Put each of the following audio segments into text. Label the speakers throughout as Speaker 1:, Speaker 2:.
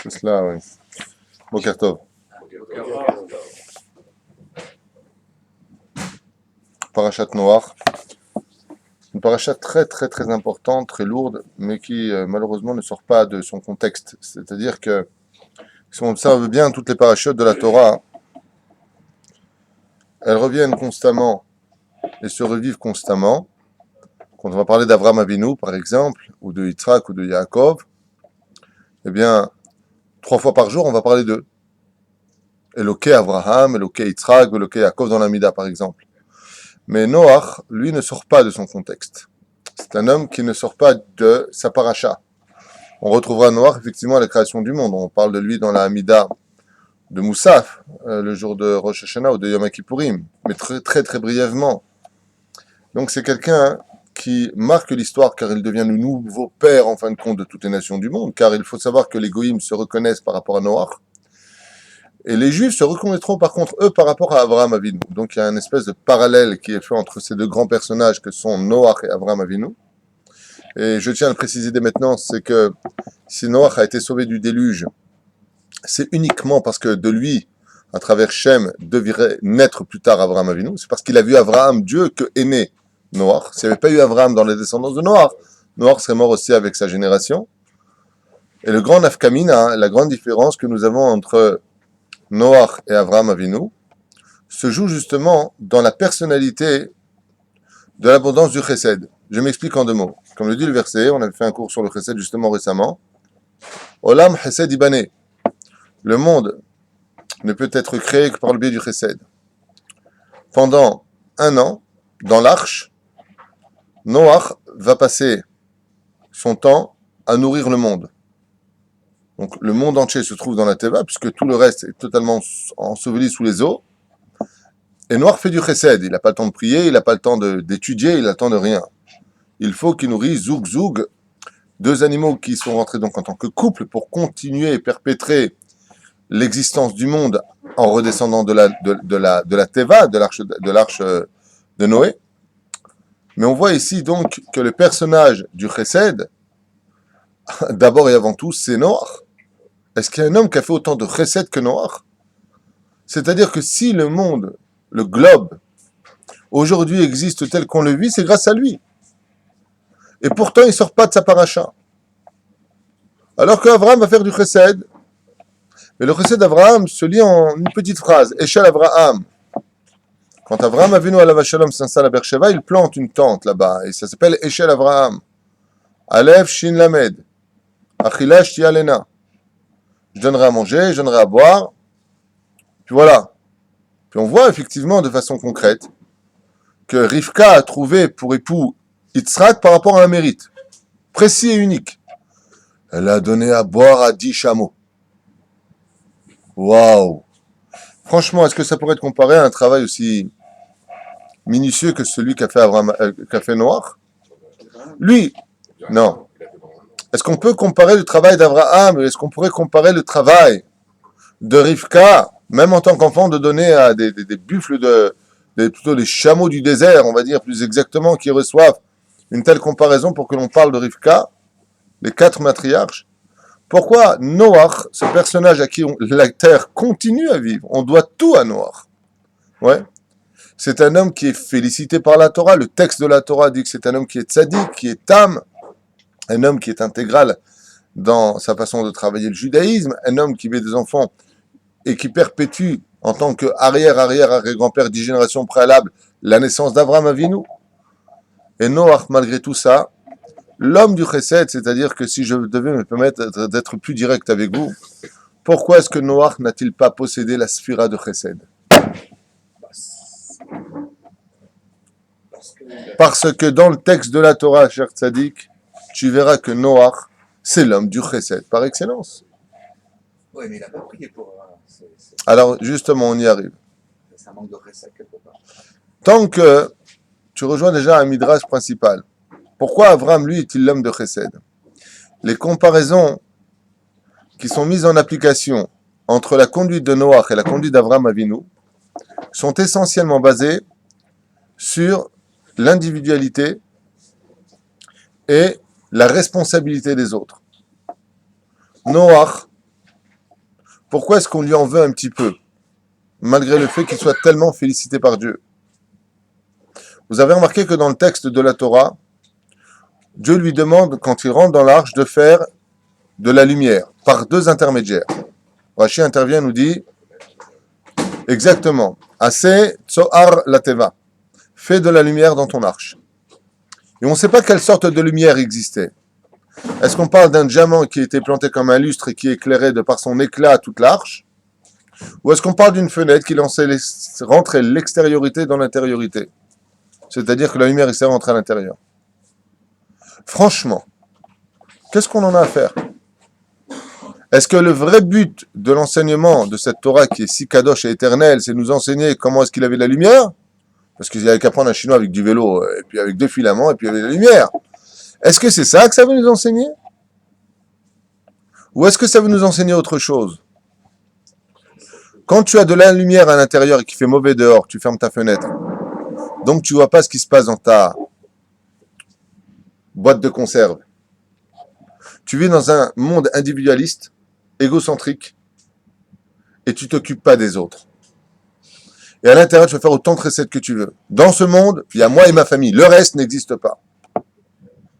Speaker 1: C'est cela, oui. Boker Tov. Parashat Noach. Une parashat très très très importante, très lourde, mais qui malheureusement ne sort pas de son contexte. C'est-à-dire que si on observe bien toutes les parachutes de la Torah, elles reviennent constamment et se revivent constamment. Quand on va parler d'Avraham Avinu, par exemple, ou de Yitzhak ou de Yaakov, eh bien, 3 fois par jour, on va parler d'eux. Eloké Avraham, Eloké Yitzhak, Eloké Yaakov dans l'Amida, par exemple. Mais Noach, lui, ne sort pas de son contexte. C'est un homme qui ne sort pas de sa paracha. On retrouvera Noach, effectivement, à la création du monde. On parle de lui dans la Hamida de Moussaf, le jour de Rosh Hashanah ou de Yom Kippourim, mais très très très brièvement. Donc c'est quelqu'un qui marque l'histoire car il devient le nouveau père, en fin de compte, de toutes les nations du monde, car il faut savoir que les Goïms se reconnaissent par rapport à Noach, et les Juifs se reconnaîtront par contre, eux, par rapport à Avraham Avinu. Donc il y a une espèce de parallèle qui est fait entre ces deux grands personnages que sont Noach et Avraham Avinu. Et je tiens à le préciser dès maintenant, c'est que si Noach a été sauvé du déluge, c'est uniquement parce que de lui, à travers Shem, devrait naître plus tard Avraham Avinu. C'est parce qu'il a vu Avraham, Dieu, que est né Noach. S'il n'y avait pas eu Avraham dans les descendants de Noach, Noach serait mort aussi avec sa génération. Et le grand nafkamina, la grande différence que nous avons entre Noach et Avraham Avinu, se joue justement dans la personnalité de l'abondance du chesed. Je m'explique en 2 mots. Comme le dit le verset, on avait fait un cours sur le chesed justement récemment. Olam chesed ibané. Le monde ne peut être créé que par le biais du chesed. Pendant 1 an, dans l'arche, Noach va passer son temps à nourrir le monde. Donc le monde entier se trouve dans la Teva, puisque tout le reste est totalement enseveli sous les eaux. Et Noach fait du chesed. Il n'a pas le temps de prier, il n'a pas le temps d'étudier, il n'a le temps de rien. Il faut qu'il nourrisse Zoug Zoug, 2 animaux qui sont rentrés donc en tant que couple pour continuer et perpétrer l'existence du monde en redescendant de la Teva, de l'arche de Noé. Mais on voit ici donc que le personnage du chesed, d'abord et avant tout, c'est Noach. Est-ce qu'il y a un homme qui a fait autant de chesed que Noach? C'est-à-dire que si le monde, le globe, aujourd'hui existe tel qu'on le vit, c'est grâce à lui. Et pourtant, il ne sort pas de sa paracha. Alors qu'Avraham va faire du chesed. Mais le chesed d'Avraham se lit en une petite phrase. Eshel Avraham. Quand Avraham a venu à la Shalom s'installe à Beersheba, il plante une tente là-bas. Et ça s'appelle Eshel Avraham. Aleph Shin Lamed. Achila Shtia Lena. Je donnerai à manger, je donnerai à boire. Puis voilà. Puis on voit effectivement de façon concrète que Rivka a trouvé pour époux Yitzhak par rapport à un mérite. Précis et unique. Elle a donné à boire à 10 chameaux. Waouh! Franchement, est-ce que ça pourrait être comparé à un travail aussi minutieux que celui qu'a fait Noach? Lui, non. Est-ce qu'on peut comparer le travail d'Abraham? Est-ce qu'on pourrait comparer le travail de Rivka, même en tant qu'enfant, de donner à des buffles, plutôt des chameaux du désert, on va dire plus exactement, qui reçoivent une telle comparaison pour que l'on parle de Rivka, les 4 matriarches? Pourquoi Noach, ce personnage à qui la terre continue à vivre, on doit tout à Noach? Ouais. C'est un homme qui est félicité par la Torah. Le texte de la Torah dit que c'est un homme qui est tzaddik, qui est tam, un homme qui est intégral dans sa façon de travailler le judaïsme, un homme qui met des enfants et qui perpétue en tant que arrière-grand-père 10 générations préalables la naissance d'Avraham Avinu. Et Noach, malgré tout ça, l'homme du chesed, c'est-à-dire que si je devais me permettre d'être plus direct avec vous, pourquoi est-ce que Noach n'a-t-il pas possédé la sphira de chesed? Parce que dans le texte de la Torah, cher tzaddik, tu verras que Noach, c'est l'homme du chesed par excellence.
Speaker 2: Oui, mais il n'a pas prié pour...
Speaker 1: Alors, justement, on y arrive.
Speaker 2: C'est un manque de chesed quelque part.
Speaker 1: Tant que tu rejoins déjà un midrash principal, pourquoi Avraham, lui, est-il l'homme de chesed? Les comparaisons qui sont mises en application entre la conduite de Noach et la conduite d'Avraham Avinu sont essentiellement basées sur l'individualité et la responsabilité des autres. Noach Pourquoi est-ce qu'on lui en veut un petit peu, malgré le fait qu'il soit tellement félicité par Dieu? Vous avez remarqué que dans le texte de la Torah, Dieu lui demande, quand il rentre dans l'arche, de faire de la lumière, par deux intermédiaires. Rashi intervient et nous dit, exactement, Assez Tsohar Lateva, fais de la lumière dans ton arche. Et on ne sait pas quelle sorte de lumière existait. Est-ce qu'on parle d'un diamant qui était planté comme un lustre et qui éclairait de par son éclat toute l'arche? Ou est-ce qu'on parle d'une fenêtre qui rentrait l'extériorité dans l'intériorité? C'est-à-dire que la lumière essaie de rentrer à l'intérieur. Franchement, qu'est-ce qu'on en a à faire? Est-ce que le vrai but de l'enseignement de cette Torah qui est si kadosh et éternelle, c'est nous enseigner comment est-ce qu'il avait de la lumière? Parce qu'il avait qu'à prendre un chinois avec du vélo, et puis avec 2 filaments, et puis il avait de la lumière. Est-ce que c'est ça que ça veut nous enseigner? Ou est-ce que ça veut nous enseigner autre chose? Quand tu as de la lumière à l'intérieur et qu'il fait mauvais dehors, tu fermes ta fenêtre. Donc tu vois pas ce qui se passe dans ta boîte de conserve. Tu vis dans un monde individualiste, égocentrique, et tu t'occupes pas des autres. Et à l'intérieur, tu peux faire autant de recettes que tu veux. Dans ce monde, il y a moi et ma famille. Le reste n'existe pas.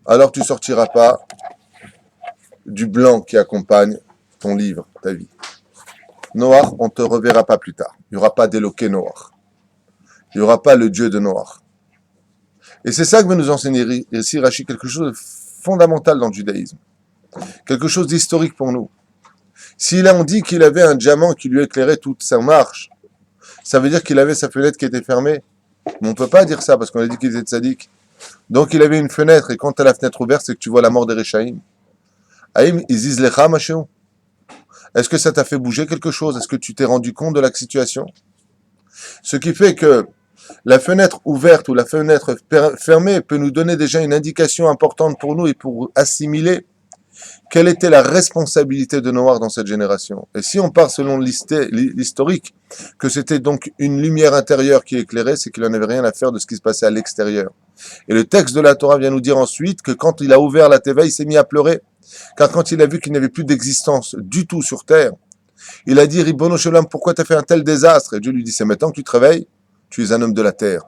Speaker 1: Alors tu sortiras pas du blanc qui accompagne ton livre, ta vie. Noach, on ne te reverra pas plus tard. Il n'y aura pas d'Éloqué Noach. Il n'y aura pas le Dieu de Noach. Et c'est ça que veut nous enseigner ici Rashi, quelque chose de fondamental dans le judaïsme. Quelque chose d'historique pour nous. S'il a dit qu'il avait un diamant qui lui éclairait toute sa marche, ça veut dire qu'il avait sa fenêtre qui était fermée. Mais on ne peut pas dire ça parce qu'on a dit qu'il était tzaddik. Donc il avait une fenêtre et quand tu as la fenêtre ouverte, c'est que tu vois la mort des Réchaïm. Aïm, Iziz Lecha, Machéou. Est-ce que ça t'a fait bouger quelque chose? Est-ce que tu t'es rendu compte de la situation? Ce qui fait que la fenêtre ouverte ou la fenêtre fermée peut nous donner déjà une indication importante pour nous et pour assimiler quelle était la responsabilité de Noach dans cette génération. Et si on part selon l'historique, que c'était donc une lumière intérieure qui éclairait, c'est qu'il n'en avait rien à faire de ce qui se passait à l'extérieur. Et le texte de la Torah vient nous dire ensuite que quand il a ouvert la Teva, il s'est mis à pleurer. Car quand il a vu qu'il n'y avait plus d'existence du tout sur terre, il a dit, Ribono Shalom, pourquoi tu as fait un tel désastre? Et Dieu lui dit, c'est maintenant que tu te réveilles, tu es un homme de la terre.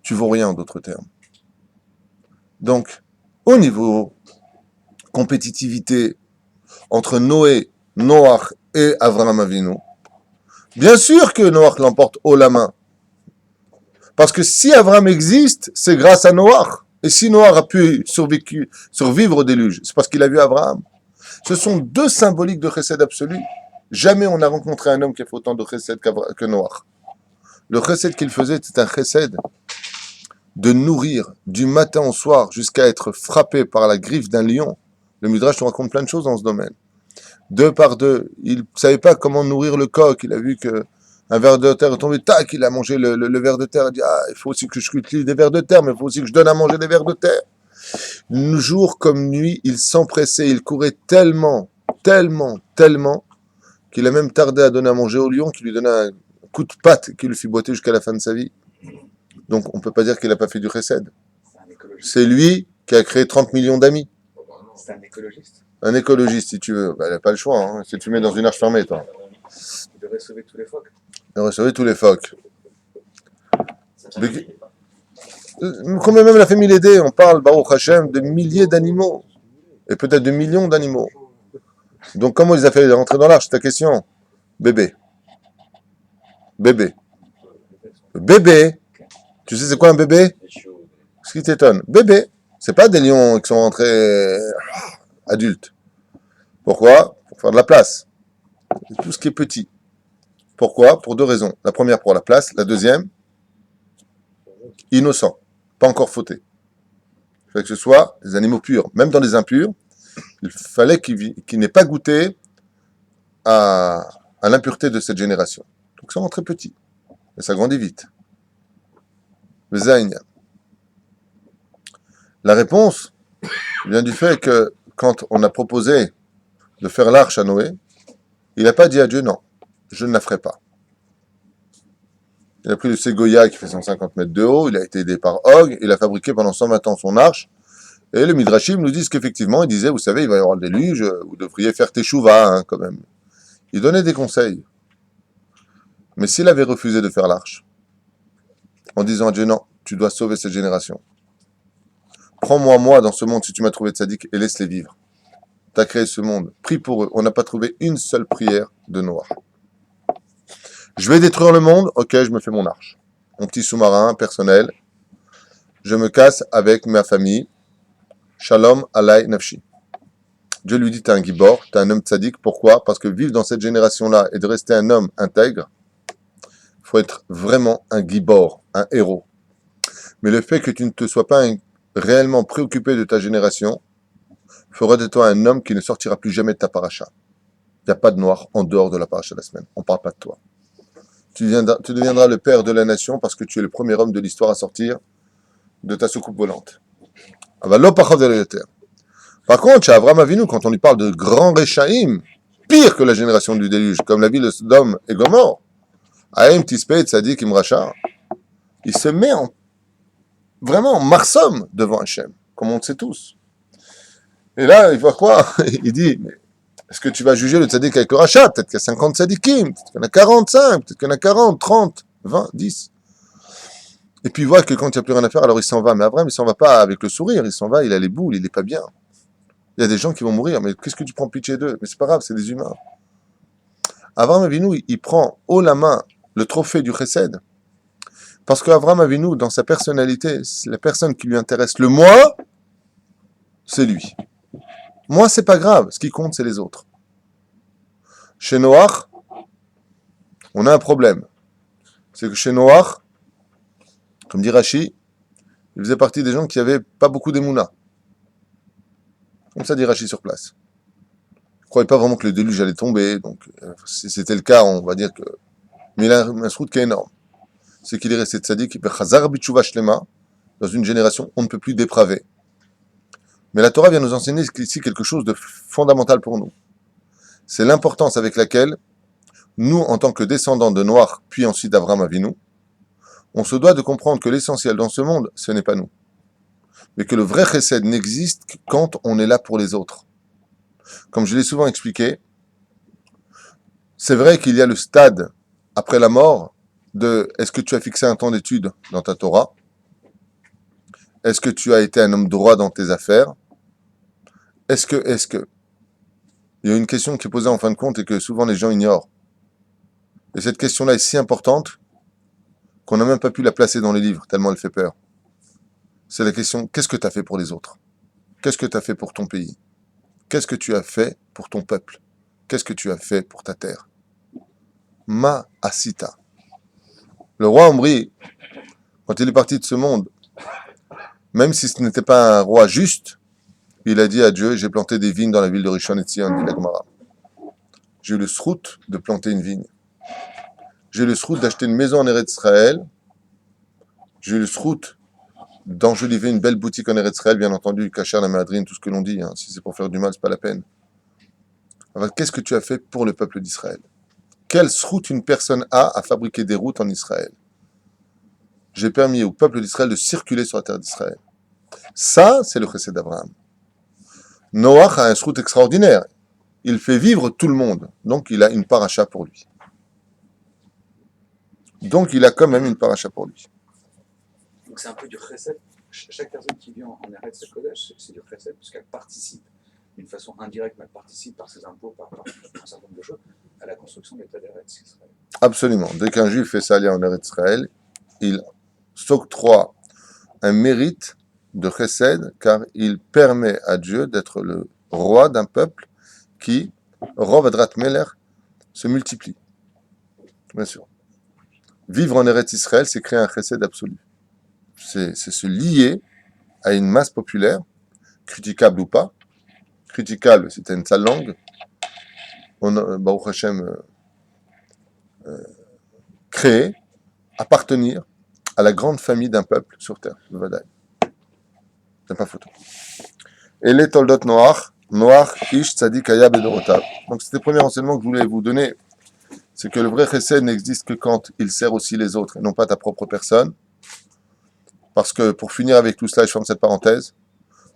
Speaker 1: Tu vaux rien en d'autres termes. Donc, au niveau compétitivité entre Noé, Noach et Avraham Avinu, bien sûr que Noach l'emporte haut la main. Parce que si Avraham existe, c'est grâce à Noach. Et si Noach a pu survivre au déluge, c'est parce qu'il a vu Abraham. Ce sont deux symboliques de chesed absolu. Jamais on n'a rencontré un homme qui a fait autant de chesed que Noach. Le chesed qu'il faisait, c'était un chesed de nourrir du matin au soir jusqu'à être frappé par la griffe d'un lion. Le Midrash nous raconte plein de choses dans ce domaine. 2 par 2, il ne savait pas comment nourrir le coq. Il a vu que un ver de terre est tombé, tac, il a mangé le ver de terre. Il dit, il faut aussi que je cultive des vers de terre, mais il faut aussi que je donne à manger des vers de terre. Jour comme nuit, il s'empressait, il courait tellement, qu'il a même tardé à donner à manger au lion, qui lui donnait un coup de patte qui le fit boiter jusqu'à la fin de sa vie. Donc on ne peut pas dire qu'il n'a pas fait du chesed. C'est lui qui a créé 30 millions d'amis.
Speaker 2: C'est un écologiste.
Speaker 1: Un écologiste, si tu veux. Il n'a pas le choix. Hein. Si tu mets dans une arche fermée, toi.
Speaker 2: Il devrait sauver tous les phoques.
Speaker 1: Il devrait sauver tous les phoques. Quand même la famille l'aidait, on parle, Baruch Hashem, de milliers d'animaux. Et peut-être de millions d'animaux. Donc comment ils ont fait rentrer dans l'arche? C'est ta question. Bébé. Tu sais c'est quoi un bébé? Ce qui t'étonne. Bébé. C'est pas des lions qui sont rentrés adultes. Pourquoi? Pour faire de la place. C'est tout ce qui est petit. Pourquoi? Pour 2 raisons. La première, pour la place. La deuxième, innocent. Pas encore fauté. Il fallait que ce soit des animaux purs. Même dans les impurs, il fallait qu'ils n'aient pas goûté à l'impureté de cette génération. Donc ça rend très petit. Et ça grandit vite. Le Zaïnia. La réponse vient du fait que quand on a proposé de faire l'arche à Noé, il n'a pas dit à Dieu non, je ne la ferai pas. Il a pris le ségoya qui fait 150 mètres de haut, il a été aidé par Og, il a fabriqué pendant 120 ans son arche, et les Midrashim nous disent qu'effectivement, il disait, vous savez, il va y avoir le déluge, vous devriez faire teshuva, hein, quand même. Il donnait des conseils. Mais s'il avait refusé de faire l'arche, en disant à Dieu, non, tu dois sauver cette génération. Prends-moi, moi, dans ce monde, si tu m'as trouvé tzaddik, et laisse-les vivre. Tu as créé ce monde. Prie pour eux. On n'a pas trouvé une seule prière de Noah. Je vais détruire le monde, ok, je me fais mon arche. Mon petit sous-marin personnel. Je me casse avec ma famille. Shalom alay nafshi. Dieu lui dit, t'es un gibor, t'es un homme tzaddik. Pourquoi? Parce que vivre dans cette génération-là et de rester un homme intègre, il faut être vraiment un gibor, un héros. Mais le fait que tu ne te sois pas réellement préoccupé de ta génération fera de toi un homme qui ne sortira plus jamais de ta paracha. Il n'y a pas de noir en dehors de la paracha de la semaine. On ne parle pas de toi. Tu deviendras le père de la nation parce que tu es le premier homme de l'histoire à sortir de ta soucoupe volante. Par contre, chez Avraham Avinu, quand on lui parle de grands Réchaïm, pire que la génération du déluge, comme la ville de Sodome et Gomorre, Aïm Tispeit Tzadik Imracha, il se met vraiment en marsom devant Hachem, comme on le sait tous. Et là, il voit quoi? Il dit, mais est-ce que tu vas juger le tzaddik avec le rachat? Peut-être qu'il y a 50 tzaddikim, peut-être qu'il y en a 45, peut-être qu'il y en a 40, 30, 20, 10. Et puis il voit que quand il n'y a plus rien à faire, alors il s'en va. Mais Abraham, il s'en va pas avec le sourire, il s'en va, il a les boules, il est pas bien. Il y a des gens qui vont mourir, mais qu'est-ce que tu prends pitié d'eux? Mais c'est pas grave, c'est des humains. Abraham Avinu, il prend haut la main le trophée du chesed. Parce qu'Abraham Avinu, dans sa personnalité, c'est la personne qui lui intéresse le moins, c'est lui. Moi, c'est pas grave. Ce qui compte, c'est les autres. Chez Noach, on a un problème. C'est que chez Noach, comme dit Rashi, il faisait partie des gens qui n'avaient pas beaucoup d'émouna. Comme ça dit Rashi sur place. Il ne croyait pas vraiment que le déluge allait tomber. Donc, si c'était le cas, on va dire que... Mais il a un srout qui est énorme. C'est qu'il est resté tzaddik, il fait chazar bitshuva shlema, dans une génération on ne peut plus dépraver. Mais la Torah vient nous enseigner ici quelque chose de fondamental pour nous. C'est l'importance avec laquelle, nous, en tant que descendants de Noach, puis ensuite d'Avraham Avinu, on se doit de comprendre que l'essentiel dans ce monde, ce n'est pas nous. Mais que le vrai chesed n'existe que quand on est là pour les autres. Comme je l'ai souvent expliqué, c'est vrai qu'il y a le stade, après la mort, de est-ce que tu as fixé un temps d'étude dans ta Torah? Est-ce que tu as été un homme droit dans tes affaires? Est-ce que il y a une question qui est posée en fin de compte et que souvent les gens ignorent. Et cette question-là est si importante qu'on n'a même pas pu la placer dans les livres, tellement elle fait peur. C'est la question, qu'est-ce que tu as fait pour les autres? Qu'est-ce que tu as fait pour ton pays? Qu'est-ce que tu as fait pour ton peuple? Qu'est-ce que tu as fait pour ta terre? Ma asita. Le roi Omri, quand il est parti de ce monde, même si ce n'était pas un roi juste, il a dit à Dieu, j'ai planté des vignes dans la ville de Rishon LeZion, dit la Gemara. J'ai eu le srout de planter une vigne. J'ai eu le srout d'acheter une maison en Eretz Israël. J'ai eu le srout d'enjoliver une belle boutique en Eretz Israël, bien entendu, Kacher, la Madrine, tout ce que l'on dit. Si c'est pour faire du mal, c'est pas la peine. Alors, qu'est-ce que tu as fait pour le peuple d'Israël? Quelle srout une personne a à fabriquer des routes en Israël? J'ai permis au peuple d'Israël de circuler sur la terre d'Israël. Ça, c'est le chesed d'Abraham. Noach a un srout extraordinaire. Il fait vivre tout le monde. Donc, il a une paracha pour lui. Donc, il a quand même une paracha pour lui.
Speaker 2: Donc c'est un peu du chesed. Chaque personne qui vit en Eretz Kodesh, c'est du chesed, puisqu'elle participe d'une façon indirecte, mais elle participe par ses impôts, par un certain nombre de choses, à la construction de l'État d'Eretz Israël.
Speaker 1: Absolument. Dès qu'un juif fait ça en Eretz Israël, il s'octroie un mérite de chesed, car il permet à Dieu d'être le roi d'un peuple qui, Rov Adrat Meler, se multiplie. Bien sûr. Vivre en Eretz Israël, c'est créer un chesed absolu. C'est se lier à une masse populaire, critiquable ou pas. Critiquable, c'était une sale langue. Baruch Hashem, créer, appartenir à la grande famille d'un peuple sur terre, le Vadaï. C'est pas photo. Et les Toldot Noach, Ish, Tzadik, Aya, Bedorotav. Donc c'était le premier enseignement que je voulais vous donner. C'est que le vrai chesed n'existe que quand il sert aussi les autres, et non pas ta propre personne. Parce que, pour finir avec tout cela, je ferme cette parenthèse,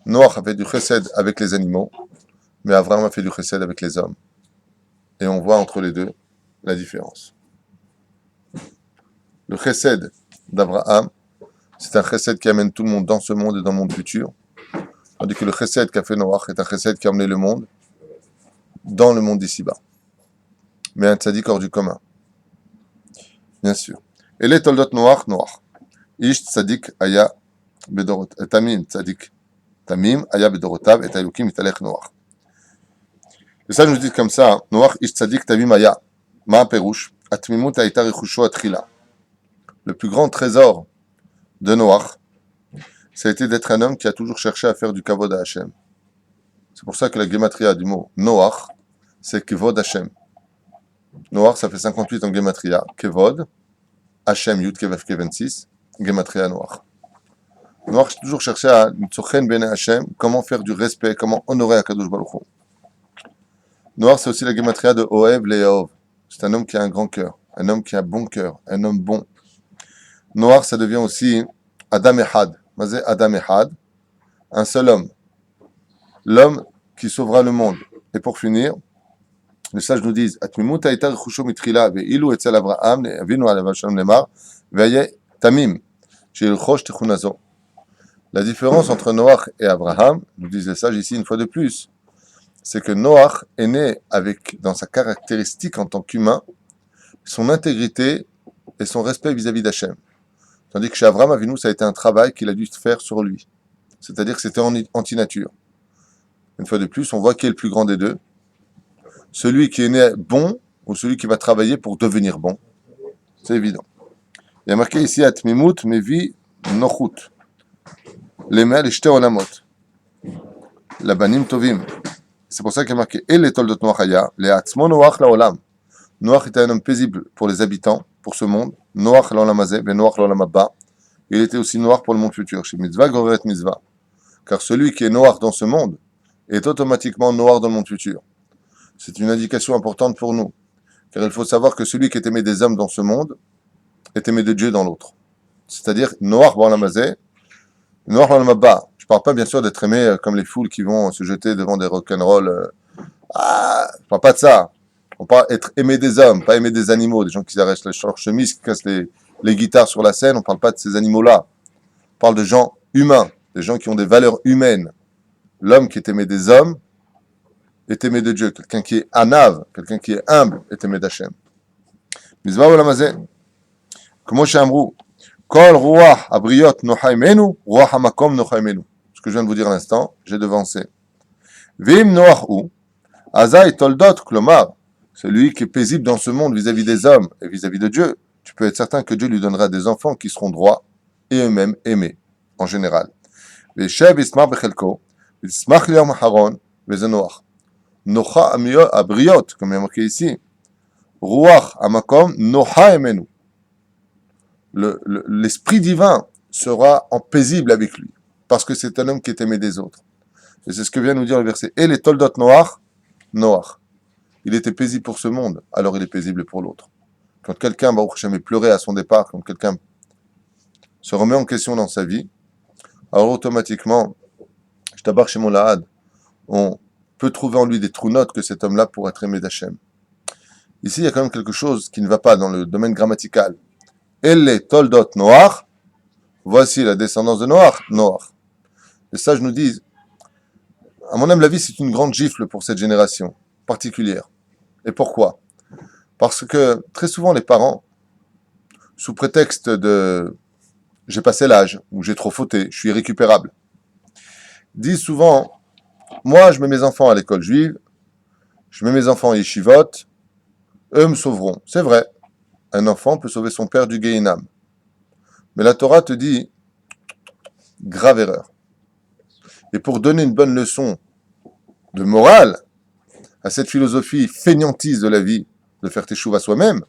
Speaker 1: Noach a fait du chesed avec les animaux, mais Abraham a fait du chesed avec les hommes. et on voit entre les deux la différence. Le chesed d'Abraham, c'est un chesed qui amène tout le monde dans ce monde et dans le monde futur, tandis que le chesed qu'a fait Noach est un chesed qui a emmené le monde dans le monde d'ici-bas. Mais un tzaddik hors du commun, bien sûr. Et les toldot Noach. Ish tzaddik aya bedorot, tamim tzaddik, tamim aya bedorotav, et aïloukim italech Noach. Et ça, je vous dis comme ça, Noach ish tzaddik tamim aya, ma perouche, atmimut aïta rechusho atrila. Le plus grand trésor de Noach, ça a été d'être un homme qui a toujours cherché à faire du kavod à Hashem. C'est pour ça que la gematria du mot Noach, c'est kavod Hashem. Noach, ça fait 58 en gematria. Kavod, Hashem, Yud Kevav Ke 26, gematria Noach. Noach a toujours cherché à Tzochen Bene Hashem, comment faire du respect, comment honorer Akadosh Baruch Hu. Noach, c'est aussi la gematria de Oev Le'ov. C'est un homme qui a un grand cœur, un homme qui a un bon cœur, un homme bon. Noach, ça devient aussi Adam Ehad. Mazé Adam Ehad, un seul homme. L'homme qui sauvera le monde. Et pour finir, les sages nous disent Atmimut haïta rechusho mitrila ve'ilu etzel Avraham avinu alav Hashem lemar ve'aye tamim she'ilchosh techunazo. La différence entre Noach et Abraham, nous disent les sages ici une fois de plus, c'est que Noach est né avec, dans sa caractéristique en tant qu'humain, son intégrité et son respect vis-à-vis d'Hachem. Tandis que chez Abraham Avinu, ça a été un travail qu'il a dû faire sur lui. C'est-à-dire que c'était anti-nature. Une fois de plus, on voit qui est le plus grand des deux. Celui qui est né bon ou celui qui va travailler pour devenir bon. C'est évident. Il y a marqué ici Atmimut mevi nochut. Les mères, les shte olamot. La banim tovim. C'est pour ça qu'il y a marqué Et les toldot Noach haya, les atzmo Noach laolam. Noach était un homme paisible pour les habitants, pour ce monde. Noach laolam hazeh, ve Noach laolam haba. Il était aussi noir pour le monde futur. Chez mitzvah goreret mitzvah. Car celui qui est noir dans ce monde est automatiquement noir dans le monde futur. C'est une indication importante pour nous. Car il faut savoir que celui qui est aimé des hommes dans ce monde est aimé de Dieu dans l'autre. C'est-à-dire, noir laolam hazeh, noir laolam haba. Je ne parle pas bien sûr d'être aimé comme les foules qui vont se jeter devant des rock'n'roll. Je ne parle pas de ça. On parle être aimé des hommes, pas aimé des animaux, des gens qui arrachent leurs chemises, qui cassent les guitares sur la scène. On ne parle pas de ces animaux-là. On parle de gens humains, des gens qui ont des valeurs humaines. L'homme qui est aimé des hommes est aimé de Dieu. Quelqu'un qui est anav, quelqu'un qui est humble est aimé d'Hachem. Mizvah olam hazeh. Comme chez Amrou, Kol ruach abriot nochaimenu, ruach hamakom nochaimenu. Ce que je viens de vous dire à l'instant, j'ai devancé. Vim noachu, azai toldot klomar. Celui qui est paisible dans ce monde vis-à-vis des hommes et vis-à-vis de Dieu, tu peux être certain que Dieu lui donnera des enfants qui seront droits et eux-mêmes aimés, en général. Veshev ismar bechelko, vismach liom haron, vezenoach. Nocha abriot, comme il y a marqué ici. Ruach hamakom nochaimenu. L'esprit divin sera en paisible avec lui, parce que c'est un homme qui est aimé des autres. Et c'est ce que vient nous dire le verset. Et les toldot Noach, Noach. Il était paisible pour ce monde, alors il est paisible pour l'autre. Quand quelqu'un, Baruch Hashem, est pleuré à son départ, quand quelqu'un se remet en question dans sa vie, alors automatiquement, je tabarre chez mon lahad, on peut trouver en lui des trous notes que cet homme-là pourrait être aimé d'Hachem. Ici, il y a quand même quelque chose qui ne va pas dans le domaine grammatical. Elle toldot Noach, voici la descendance de Noach, Noach. Les sages nous disent, à mon avis, c'est une grande gifle pour cette génération particulière. Et pourquoi ? Parce que très souvent les parents, sous prétexte de j'ai passé l'âge, ou j'ai trop fauté, je suis irrécupérable, disent souvent, moi je mets mes enfants à l'école juive, je mets mes enfants à yeshivot, eux me sauveront. C'est vrai. Un enfant peut sauver son père du Gehinam. Mais la Torah te dit, grave erreur. Et pour donner une bonne leçon de morale à cette philosophie fainéantise de la vie, de faire teshuva soi-même,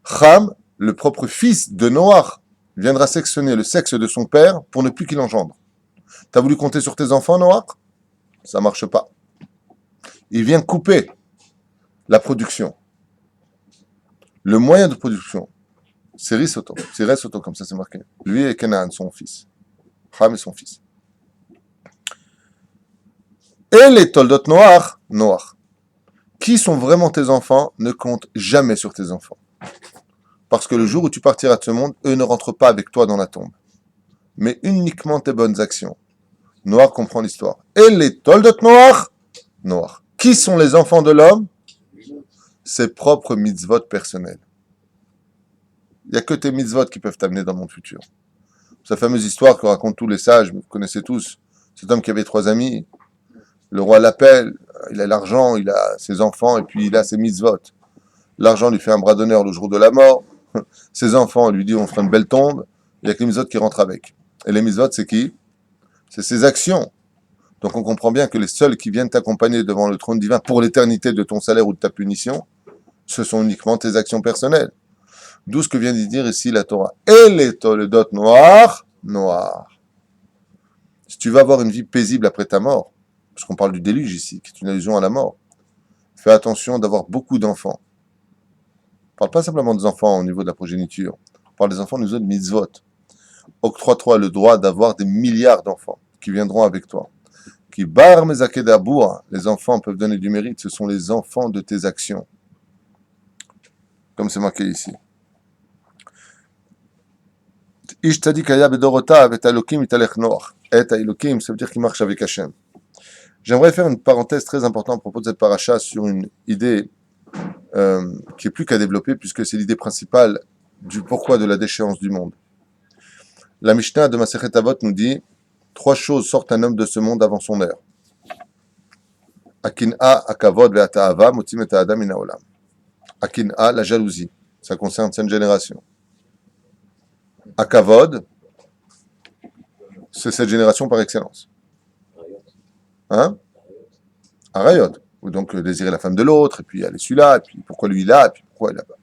Speaker 1: Cham, le propre fils de Noach, viendra sectionner le sexe de son père pour ne plus qu'il engendre. T'as voulu compter sur tes enfants, Noach ? Ça marche pas. Il vient couper la production. Le moyen de production, c'est Risoto, comme ça c'est marqué. Lui et Kenan, son fils. Ham est son fils. Et les toldot Noach, Qui sont vraiment tes enfants ne compte jamais sur tes enfants. Parce que le jour où tu partiras de ce monde, eux ne rentrent pas avec toi dans la tombe. Mais uniquement tes bonnes actions. Noir comprend l'histoire. Et les toldot noirs, Noir. Qui sont les enfants de l'homme? Ses propres mitzvot personnels. Il n'y a que tes mitzvot qui peuvent t'amener dans le monde futur. Sa fameuse histoire que racontent tous les sages, vous connaissez tous, cet homme qui avait 3 amis, le roi l'appelle, il a l'argent, il a ses enfants, et puis il a ses mitzvot. L'argent lui fait un bras d'honneur le jour de la mort, ses enfants lui disent on fera une belle tombe, il n'y a que les mitzvot qui rentrent avec. Et les mitzvot, c'est qui? C'est ses actions. Donc on comprend bien que les seuls qui viennent t'accompagner devant le trône divin pour l'éternité de ton salaire ou de ta punition, ce sont uniquement tes actions personnelles. D'où ce que vient de dire ici la Torah. Et les toledot noirs, noirs. Si tu veux avoir une vie paisible après ta mort, parce qu'on parle du déluge ici, qui est une allusion à la mort, fais attention d'avoir beaucoup d'enfants. On ne parle pas simplement des enfants au niveau de la progéniture, on parle des enfants au niveau de mitzvot. Octroie-toi le droit d'avoir des milliards d'enfants qui viendront avec toi. Qui bar mezakedaboua, les enfants peuvent donner du mérite, ce sont les enfants de tes actions. Comme c'est marqué ici. Ish tzadikaya bedorotav et Elokim italech noach. Et Elokim, ça veut dire qu'il marche avec Hachem. J'aimerais faire une parenthèse très importante à propos de cette paracha sur une idée qui est plus qu'à développer, puisque c'est l'idée principale du pourquoi de la déchéance du monde. La Mishnah de Masechet Avot nous dit 3 choses sortent un homme de ce monde avant son heure. Akin'a, akavod, ve'ata'ava, motim et adam min ha'olam. Akin'a, la jalousie. Ça concerne cette génération. Akavod, c'est cette génération par excellence. Hein? Arayot. Ou donc désirer la femme de l'autre, et puis aller celui-là, et puis pourquoi lui là, et puis pourquoi il là-bas.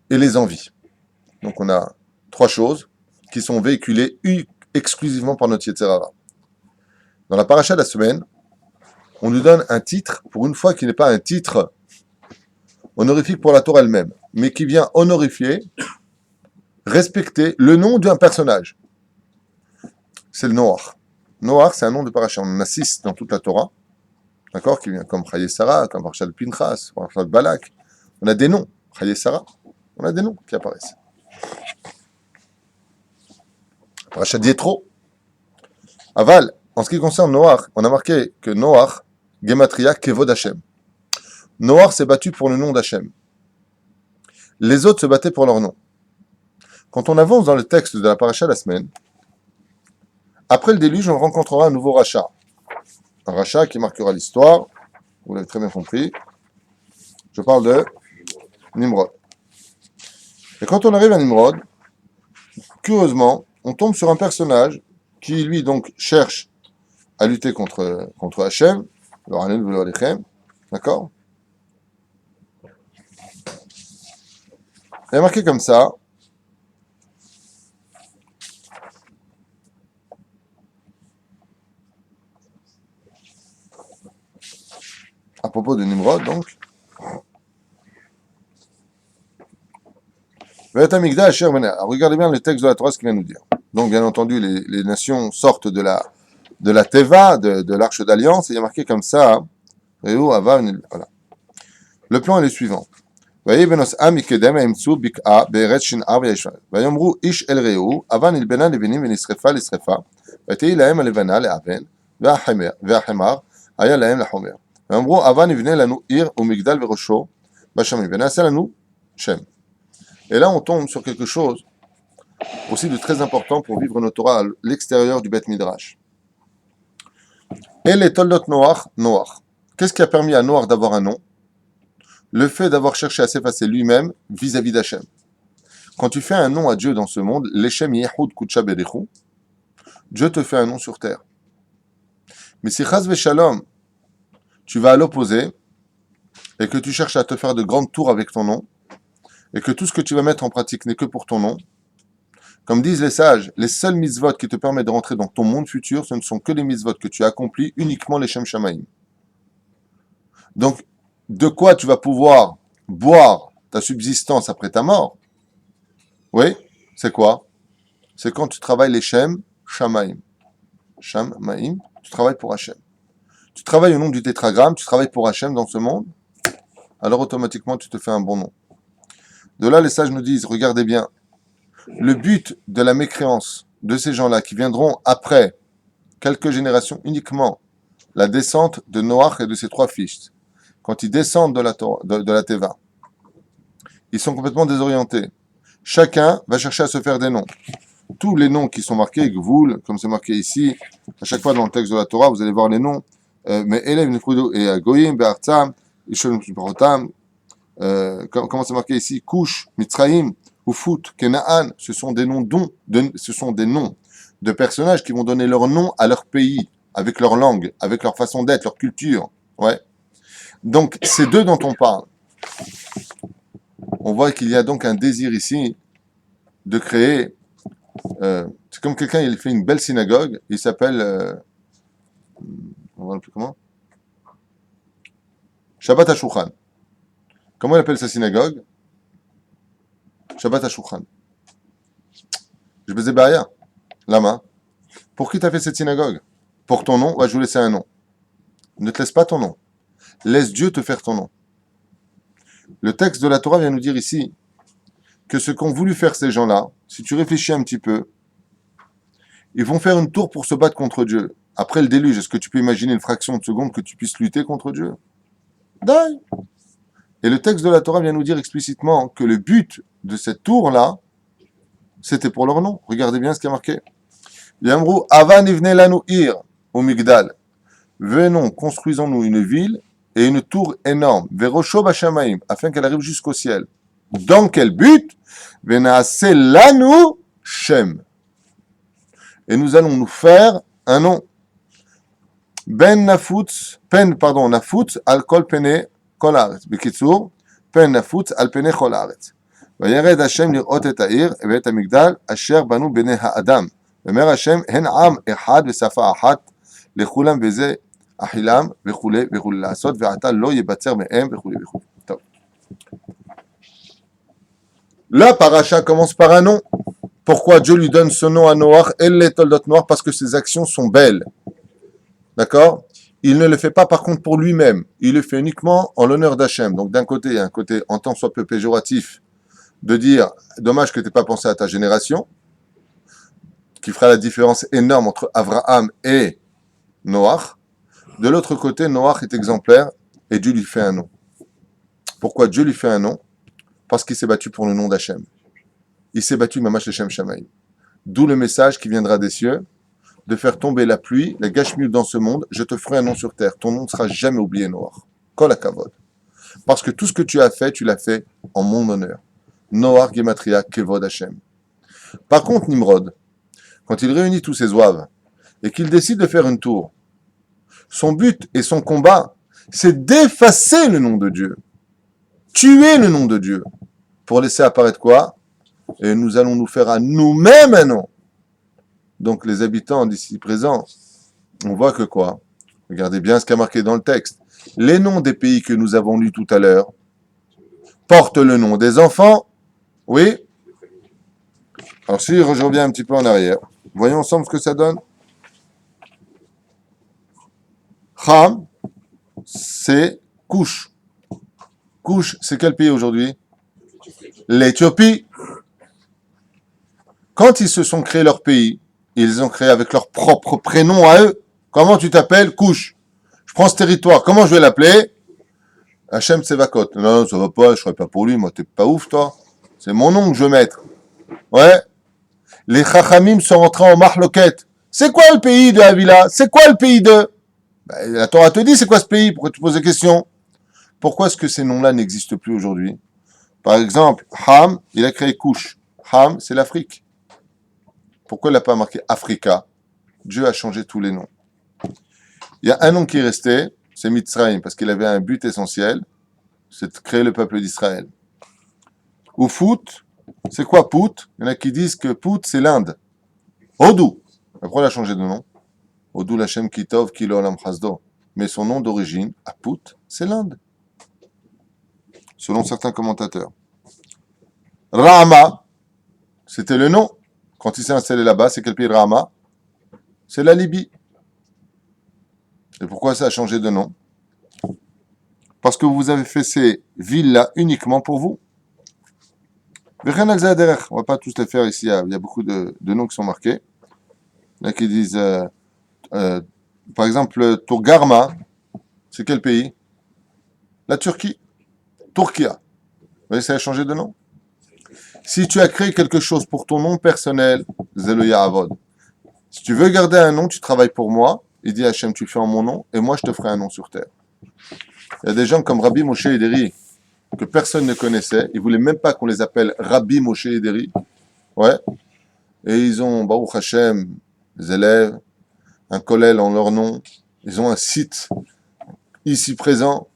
Speaker 1: Et les envies. Donc on a 3 choses qui sont véhiculées exclusivement par notre Yetzirara. Dans la paracha de la semaine, on nous donne un titre, pour une fois qui n'est pas un titre honorifique pour la Torah elle-même, mais qui vient honorifier, respecter le nom d'un personnage. C'est le Noach. Noach, c'est un nom de paracha. On en a 6 dans toute la Torah, d'accord, qui vient comme Chaye Sarah, comme paracha de Pinchas, paracha de Balak. On a des noms. Chaye Sarah, on a des noms qui apparaissent. Paracha d'Yétro. Aval, en ce qui concerne Noach, on a marqué que Noach, Gematria, Kevod Hashem. Noach s'est battu pour le nom d'Hachem. Les autres se battaient pour leur nom. Quand on avance dans le texte de la paracha de la semaine, après le déluge, on rencontrera un nouveau rachat. Un rachat qui marquera l'histoire. Vous l'avez très bien compris. Je parle de Nimrod. Et quand on arrive à Nimrod, curieusement, on tombe sur un personnage qui, lui, donc, cherche à lutter contre Hachem, d'accord? Il est marqué comme ça. À propos de Nimrod, donc. Regardez bien le texte de la Torah, ce qu'il vient nous dire. Donc, bien entendu, les nations sortent de la Teva, de l'arche d'alliance, et il y a marqué comme ça. Voilà. Le plan est le suivant. ויבנוס עם מקדם האמצו בקעה בארץ שנער וישבה. ויאמרו איש אל רעהו, אבן נלבנה לבנים ונשרפה לשרפה, ותהי להם הלבנה לאבן, והחמר היה להם לחומר. ויאמרו אבן נבנה לנו עיר ומגדל וראשו בשמים, ונעשה לנו שם. Et là, on tombe sur quelque chose aussi de très important pour vivre notre Torah à l'extérieur du Beth Midrash. Et les Toldot Noach, Noach. Qu'est-ce qui a permis à Noach d'avoir un nom? Le fait d'avoir cherché à s'effacer lui-même vis-à-vis d'Hachem. Quand tu fais un nom à Dieu dans ce monde, l'Echem Yehud Kutsha Berechu, Dieu te fait un nom sur terre. Mais si Chaz Veshalom, tu vas à l'opposé, et que tu cherches à te faire de grandes tours avec ton nom, et que tout ce que tu vas mettre en pratique n'est que pour ton nom, comme disent les sages, les seuls mitzvot qui te permettent de rentrer dans ton monde futur, ce ne sont que les mitzvot que tu as accomplis, uniquement les Shem Shamaim. Donc, de quoi tu vas pouvoir boire ta subsistance après ta mort? Oui, c'est quoi? C'est quand tu travailles les Shem Shamaim. Shamaim, tu travailles pour Hachem. Tu travailles au nom du tétragramme, tu travailles pour Hachem dans ce monde, alors automatiquement tu te fais un bon nom. De là, les sages nous disent, regardez bien, le but de la mécréance de ces gens-là qui viendront après quelques générations uniquement, la descente de Noach et de ses 3 fils, quand ils descendent de la Teva, ils sont complètement désorientés. Chacun va chercher à se faire des noms. Tous les noms qui sont marqués, Gvoul, comme c'est marqué ici, à chaque fois dans le texte de la Torah, vous allez voir les noms, mais Elev, Nefrudo et Goyim, Be'artzam, Ishol, Mitzrotam, comment c'est marqué ici, Kush, Mitzraïm, Ufut, Kenaan, ce sont des noms de personnages qui vont donner leur nom à leur pays, avec leur langue, avec leur façon d'être, leur culture. Ouais. Donc, c'est d'eux dont on parle. On voit qu'il y a donc un désir ici de créer. C'est comme quelqu'un, il fait une belle synagogue, il s'appelle. On va l'appeler comment? Shabbat HaShulchan. Comment il appelle sa synagogue? Shabbat HaShulchan. Je faisais barrière. Lama. Pour qui t'as fait cette synagogue? Pour ton nom? Ouais, je vous laisser un nom. Ne te laisse pas ton nom. Laisse Dieu te faire ton nom. Le texte de la Torah vient nous dire ici que ce qu'ont voulu faire ces gens-là, si tu réfléchis un petit peu, ils vont faire une tour pour se battre contre Dieu. Après le déluge, est-ce que tu peux imaginer une fraction de seconde que tu puisses lutter contre Dieu? Dai. Et le texte de la Torah vient nous dire explicitement que le but de cette tour-là, c'était pour leur nom. Regardez bien ce qui est marqué. Yamrou, Avan ivne lanu ir, au Migdal. Venons, construisons-nous une ville et une tour énorme, Verosho Bashamaim, afin qu'elle arrive jusqu'au ciel. Dans quel but? Venaase lanu Shem. Et nous allons nous faire un nom. Nafutz, al kol pene kol haaretz. Bekitsur, pen nafutz al pene kol haaretz. וירד השם לראות את העיר ואת המגדל אשר בנו בני האדם. ואומר השם, הן עם אחד ושפה אחת לכולם וזה אכילם וכולי וכולי לעשות, ועתה לא יבצר מהם וכולי וכולי. טוב. La paracha commence par un nom. Pourquoi Dieu lui donne ce nom à Noach, El les Toldot Noach? Parce que ses actions sont belles. D'accord? Il ne le fait pas par contre pour lui-même. Il le fait uniquement en l'honneur d'Hachem. Donc d'un côté, il y a un côté en tant soit peu péjoratif de dire, dommage que tu n'aies pas pensé à ta génération, qui fera la différence énorme entre Abraham et Noach. De l'autre côté, Noach est exemplaire et Dieu lui fait un nom. Pourquoi Dieu lui fait un nom? Parce qu'il s'est battu pour le nom d'Hachem. Il s'est battu Mamash Hashem Shamaï. D'où le message qui viendra des cieux, de faire tomber la pluie, la gashmiut dans ce monde, je te ferai un nom sur terre. Ton nom ne sera jamais oublié, Noach. Kol hakavod. Parce que tout ce que tu as fait, tu l'as fait en mon honneur. Noach Gematria Kevod Hashem. Par contre, Nimrod, quand il réunit tous ses ouaves et qu'il décide de faire une tour, son but et son combat, c'est d'effacer le nom de Dieu, tuer le nom de Dieu, pour laisser apparaître quoi? Et nous allons nous faire à nous-mêmes un nom. Donc les habitants d'ici présents, on voit que quoi? Regardez bien ce qui est marqué dans le texte. Les noms des pays que nous avons lus tout à l'heure portent le nom des enfants. Oui? Alors si je reviens un petit peu en arrière, voyons ensemble ce que ça donne. Ham, c'est Couche. Couche, c'est quel pays aujourd'hui? L'Éthiopie. Quand ils se sont créés leur pays, ils ont créé avec leur propre prénom à eux. Comment tu t'appelles? Couche. Je prends ce territoire. Comment je vais l'appeler? Hachem Tsevakot. Non, ça va pas, je ne serai pas pour lui. Moi, t'es pas ouf, toi. C'est mon nom que je veux mettre. Ouais. Les Chachamim sont rentrés en Mahloket. C'est quoi le pays de Havila? C'est quoi le pays de... Ben, la Torah te dit c'est quoi ce pays? Pourquoi tu poses des questions? Pourquoi est-ce que ces noms-là n'existent plus aujourd'hui? Par exemple, Ham, il a créé Couche. Ham, c'est l'Afrique. Pourquoi il n'a pas marqué Africa? Dieu a changé tous les noms. Il y a un nom qui est resté, c'est Mitzrayim, parce qu'il avait un but essentiel, c'est de créer le peuple d'Israël. Ou Fout, c'est quoi Pout? Il y en a qui disent que Pout, c'est l'Inde. Hodou. Pourquoi il a changé de nom? Hodou Lachem Kitov Kilo Olam Chasdo. Mais son nom d'origine, à Pout, c'est l'Inde. Selon certains commentateurs. Rama, c'était le nom. Quand il s'est installé là-bas, c'est quel pays Rama? C'est la Libye. Et pourquoi ça a changé de nom? Parce que vous avez fait ces villes-là uniquement pour vous. Rien à derrière. On va pas tous les faire ici. Il y a beaucoup de noms qui sont marqués. Là qui disent, euh, par exemple, Tourgarma, c'est quel pays? La Turquie. Turquia. Vous voyez, ça a changé de nom. Si tu as créé quelque chose pour ton nom personnel, Zeloya Avod. Si tu veux garder un nom, tu travailles pour moi. Il dit Hachem, tu le fais en mon nom, et moi je te ferai un nom sur terre. Il y a des gens comme Rabbi Moshe Ederi, que personne ne connaissait. Ils voulaient même pas qu'on les appelle Rabbi Moshe Ederi. Ouais. Et ils ont, Baruch Hashem, des élèves, un kollel en leur nom. Ils ont un site ici présent,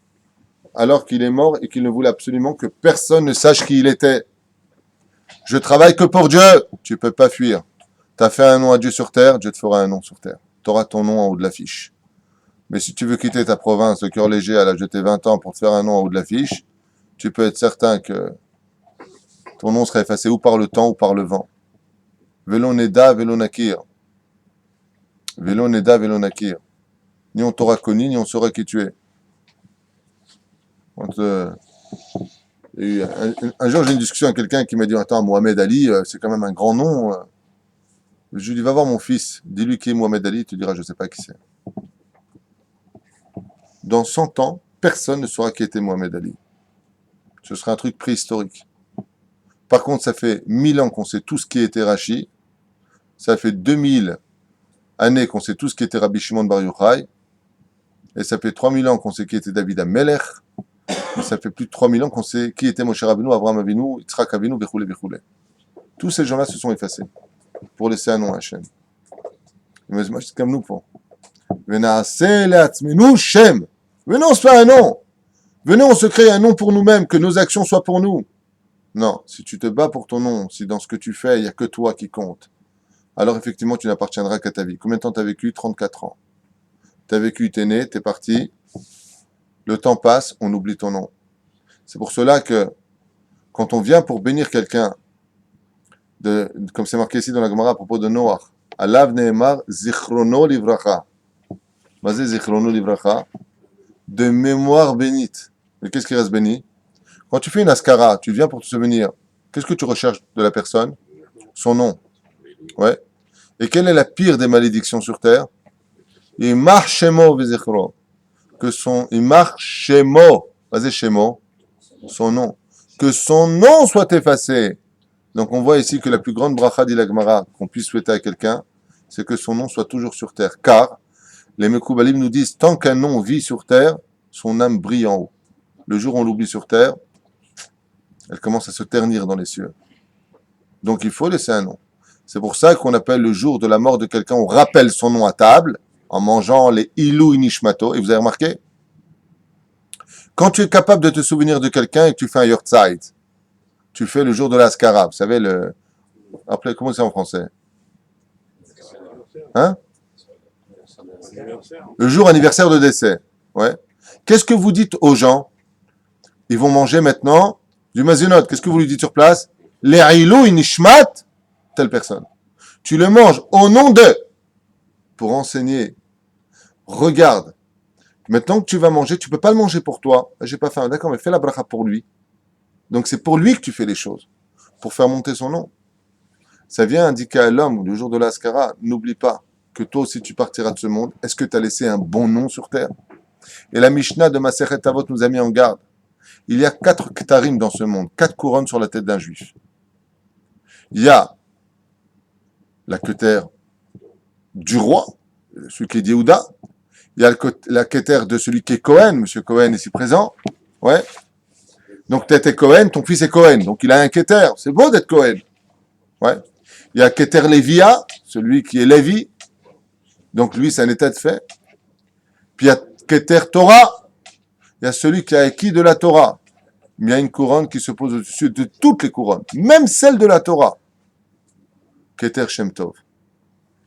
Speaker 1: alors qu'il est mort et qu'il ne voulait absolument que personne ne sache qui il était. Je travaille que pour Dieu. Tu peux pas fuir. Tu as fait un nom à Dieu sur terre, Dieu te fera un nom sur terre. Tu auras ton nom en haut de l'affiche. Mais si tu veux quitter ta province, le cœur léger, à l'âge de tes 20 ans, pour te faire un nom en haut de l'affiche, tu peux être certain que ton nom sera effacé ou par le temps ou par le vent. Velo neda, velo nakir. Velo neda, velo nakir. Ni on t'aura connu, ni on saura qui tu es. Et un jour, j'ai une discussion avec quelqu'un qui m'a dit attends, Mohamed Ali, c'est quand même un grand nom. Je lui dis va voir mon fils, dis-lui qui est Mohamed Ali, il te dira je ne sais pas qui c'est. Dans 100 ans, personne ne saura qui était Mohamed Ali. Ce sera un truc préhistorique. Par contre, ça fait 1000 ans qu'on sait tout ce qui était Rashi. Ça fait 2000 années qu'on sait tout ce qui était Rabbi Shimon Bar Yochai. Et ça fait 3000 ans qu'on sait qui était David HaMelech. Et ça fait plus de 3000 ans qu'on sait qui était Moshe Rabbeinu, Avraham Avinu, Yitzhak Avinu, Bechoulé, Bechoulé. Tous ces gens-là se sont effacés pour laisser un nom à Hachem. Mais moi, c'est comme nous pour. Venez, on se fait un nom. Venez, on se crée un nom pour nous-mêmes, que nos actions soient pour nous. Non, si tu te bats pour ton nom, si dans ce que tu fais, il n'y a que toi qui compte, alors effectivement, tu n'appartiendras qu'à ta vie. Combien de temps tu as vécu? 34 ans. Tu as vécu, tu es né, tu es parti. Le temps passe, on oublie ton nom. C'est pour cela que, quand on vient pour bénir quelqu'un, comme c'est marqué ici dans la Gemara à propos de Noach, Alav Nehemar Zichrono Livracha. Mazé Zichrono Livracha. De mémoire bénite. Mais qu'est-ce qui reste béni? Quand tu fais une askara, tu viens pour te souvenir. Qu'est-ce que tu recherches de la personne? Son nom. Ouais. Et quelle est la pire des malédictions sur terre? Imar Shemo Vezichro. Que son Imar Shemo. Vas-y, Shemo. Son nom. Que son nom soit effacé. Donc on voit ici que la plus grande bracha d'Ilagmara qu'on puisse souhaiter à quelqu'un, c'est que son nom soit toujours sur terre. Car les Mekoubalim nous disent, tant qu'un nom vit sur terre, son âme brille en haut. Le jour où on l'oublie sur terre, elle commence à se ternir dans les cieux. Donc il faut laisser un nom. C'est pour ça qu'on appelle le jour de la mort de quelqu'un, on rappelle son nom à table, en mangeant les Ilou Inishmato. Et vous avez remarqué? Quand tu es capable de te souvenir de quelqu'un et que tu fais un Yortzeit, tu fais le jour de l'Askara. Vous savez, appelez, comment c'est en français? Hein? Le jour anniversaire de décès. Ouais. Qu'est-ce que vous dites aux gens? Ils vont manger maintenant du mazinot. Qu'est-ce que vous lui dites sur place? Le'ilou inishmat, telle personne. Tu le manges au nom de, pour enseigner. Regarde. Maintenant que tu vas manger, tu peux pas le manger pour toi. J'ai pas faim. D'accord, mais fais la bracha pour lui. Donc c'est pour lui que tu fais les choses. Pour faire monter son nom. Ça vient indiquer à l'homme, le jour de l'Askara, n'oublie pas que toi aussi tu partiras de ce monde. Est-ce que tu as laissé un bon nom sur terre? Et la Mishnah de Masechet Avot nous a mis en garde. Il y a 4 ktarim dans ce monde, 4 couronnes sur la tête d'un juif. Il y a la keter du roi, celui qui est Yehuda. Il y a la keter de celui qui est Cohen, monsieur Cohen ici présent. Ouais. Donc tu es Cohen, ton fils est Cohen, donc il a un keter. C'est beau d'être Cohen. Ouais. Il y a keter Lévia, celui qui est Lévi. Donc lui, c'est un état de fait. Puis il y a keter Torah. Il y a celui qui a acquis de la Torah. Mais il y a une couronne qui se pose au-dessus de toutes les couronnes, même celle de la Torah. Keter Shem Tov.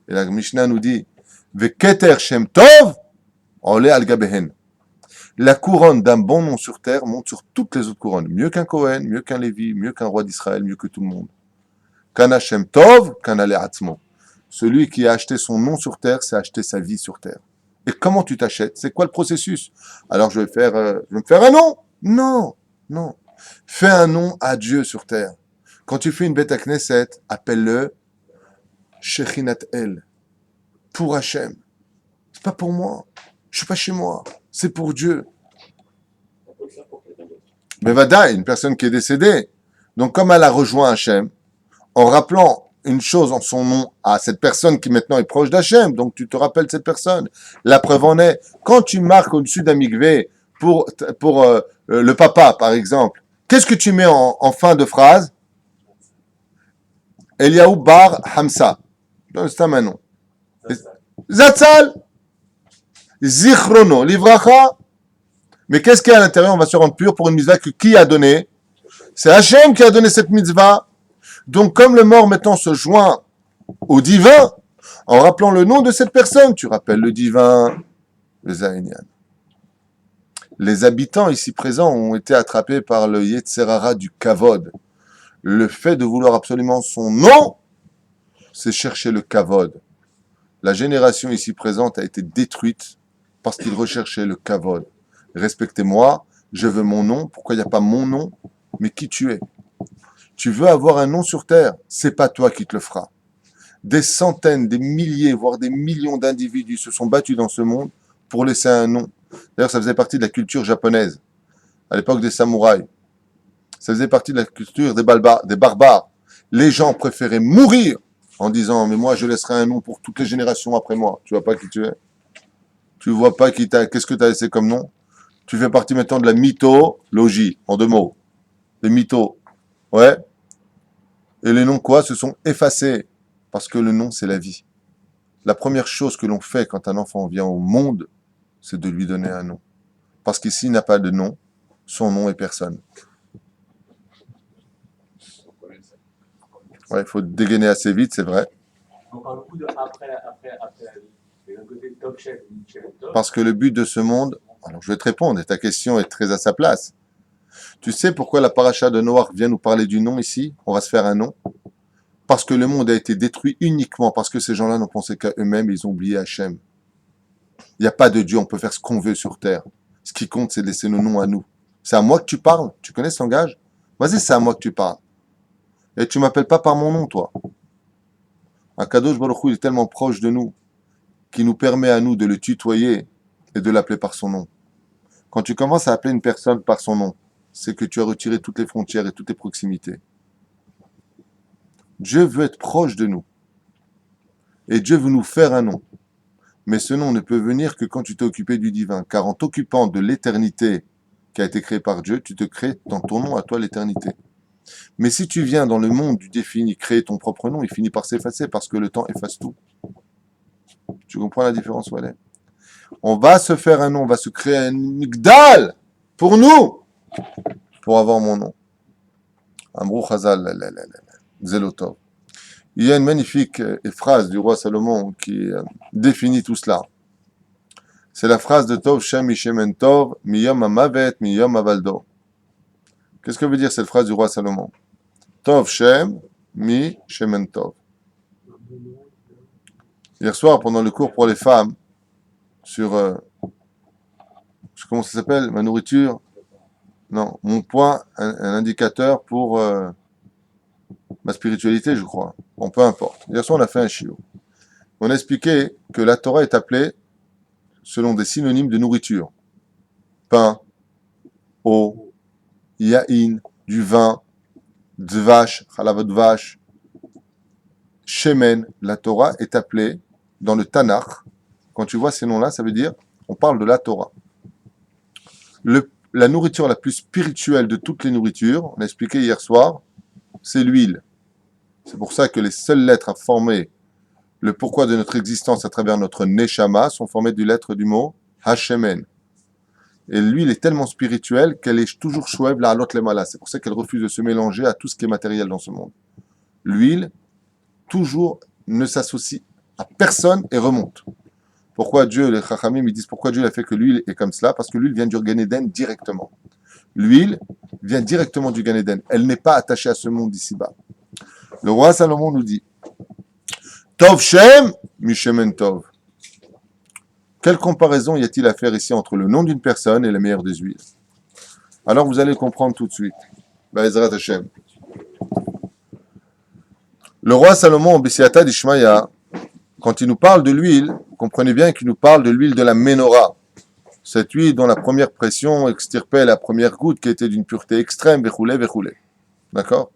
Speaker 1: Et la Mishnah nous dit, Ve Keter Shem Tov, ole al gabehen. La couronne d'un bon nom sur terre monte sur toutes les autres couronnes. Mieux qu'un Cohen, mieux qu'un Lévi, mieux qu'un roi d'Israël, mieux que tout le monde. Kana Shem Tov, kana le atzmo. Celui qui a acheté son nom sur terre, c'est acheter sa vie sur terre. Et comment tu t'achètes? C'est quoi le processus? Alors je vais me faire un nom? Non, non. Fais un nom à Dieu sur terre. Quand tu fais une bête à Knesset, appelle-le Shechinat El, pour Hachem. C'est pas pour moi. Je suis pas chez moi. C'est pour Dieu. Mais Vada, une personne qui est décédée. Donc comme elle a rejoint Hachem, en rappelant une chose en son nom à cette personne qui maintenant est proche d'Hachem, donc tu te rappelles cette personne. La preuve en est, quand tu marques au-dessus d'un mikvé pour le papa, par exemple, qu'est-ce que tu mets en fin de phrase? Eliaou bar Hamsa. C'est un nom. Zatzal. Zichrono. Livracha. Mais qu'est-ce qu'il y a à l'intérieur? On va se rendre pur pour une mitzvah que qui a donné? C'est Hachem qui a donné cette mitzvah. Donc, comme le mort maintenant se joint au divin, en rappelant le nom de cette personne, tu rappelles le divin, le Zaïnian. Les habitants ici présents ont été attrapés par le Yetzerara du Kavod. Le fait de vouloir absolument son nom, c'est chercher le Kavod. La génération ici présente a été détruite parce qu'ils recherchaient le Kavod. Respectez-moi, je veux mon nom. Pourquoi il n'y a pas mon nom, mais qui tu es? Tu veux avoir un nom sur terre, c'est pas toi qui te le feras. Des centaines, des milliers, voire des millions d'individus se sont battus dans ce monde pour laisser un nom. D'ailleurs, ça faisait partie de la culture japonaise, à l'époque des samouraïs. Ça faisait partie de la culture des barbares. Les gens préféraient mourir en disant « Mais moi, je laisserai un nom pour toutes les générations après moi. » Tu vois pas qui tu es? Tu vois pas qu'est-ce que tu as laissé comme nom? Tu fais partie maintenant de la mythologie, en 2 mots. Les mythos. Ouais. Et les noms quoi se sont effacés parce que le nom c'est la vie. La première chose que l'on fait quand un enfant vient au monde, c'est de lui donner un nom. Parce qu'ici il n'a pas de nom, son nom est personne. Ouais, il faut dégainer assez vite, c'est vrai.
Speaker 3: On parle beaucoup de après la vie. Et d'un côté, top chef, top.
Speaker 1: Parce que le but de ce monde, alors je vais te répondre, et ta question est très à sa place. Tu sais pourquoi la paracha de Noach vient nous parler du nom ici? On va se faire un nom. Parce que le monde a été détruit uniquement parce que ces gens-là n'ont pensé qu'à eux-mêmes, ils ont oublié Hachem. Il n'y a pas de Dieu, on peut faire ce qu'on veut sur terre. Ce qui compte, c'est de laisser nos noms à nous. C'est à moi que tu parles. Tu connais ce langage? Vas-y, c'est à moi que tu parles. Et tu m'appelles pas par mon nom, toi. Akadosh Baruch Hu, il est tellement proche de nous qu'il nous permet à nous de le tutoyer et de l'appeler par son nom. Quand tu commences à appeler une personne par son nom, c'est que tu as retiré toutes les frontières et toutes les proximités. Dieu veut être proche de nous. Et Dieu veut nous faire un nom. Mais ce nom ne peut venir que quand tu t'es occupé du divin. Car en t'occupant de l'éternité qui a été créée par Dieu, tu te crées dans ton nom à toi l'éternité. Mais si tu viens dans le monde du défini, créer ton propre nom, il finit par s'effacer parce que le temps efface tout. Tu comprends la différence, Wallet? On va se faire un nom, on va se créer un migdal pour nous, pour avoir mon nom. Amrou Chazal, Zelotov. Il y a une magnifique phrase du roi Salomon qui définit tout cela. C'est la phrase de Tov Shem Mishemen Tov, Miyom Amavet, Miyom Avaldo. Qu'est-ce que veut dire cette phrase du roi Salomon? Tov Shem Mishemen Tov. Hier soir, pendant le cours pour les femmes, sur, comment ça s'appelle? Ma nourriture? Non, mon poids, un indicateur pour ma spiritualité, je crois. Bon, peu importe. Hier soir, on a fait un chiot. On a expliqué que la Torah est appelée selon des synonymes de nourriture. Pain, eau, yaïn, du vin, dvash, chalav dvash, shemen. La Torah est appelée dans le Tanakh. Quand tu vois ces noms-là, ça veut dire on parle de la Torah. La nourriture la plus spirituelle de toutes les nourritures, on a expliqué hier soir, c'est l'huile. C'est pour ça que les seules lettres à former le pourquoi de notre existence à travers notre neshama sont formées du lettre du mot Hashemen. Et l'huile est tellement spirituelle qu'elle est toujours choueb la halot lemala. C'est pour ça qu'elle refuse de se mélanger à tout ce qui est matériel dans ce monde. L'huile, toujours, ne s'associe à personne et remonte. Pourquoi Dieu, les Chachamim, ils disent pourquoi Dieu a fait que l'huile est comme cela? Parce que l'huile vient du Gan Eden directement. L'huile vient directement du Gan Eden. Elle n'est pas attachée à ce monde d'ici-bas. Le roi Salomon nous dit Tov Shem, Mishemen Tov. Quelle comparaison y a-t-il à faire ici entre le nom d'une personne et la meilleure des huiles? Alors vous allez comprendre tout de suite. Be'ezrat Hashem. Le roi Salomon, Bessiata d'Ishmaïa, quand il nous parle de l'huile, comprenez bien qu'il nous parle de l'huile de la menorah. Cette huile dont la première pression extirpait la première goutte qui était d'une pureté extrême, vechoulé. D'accord?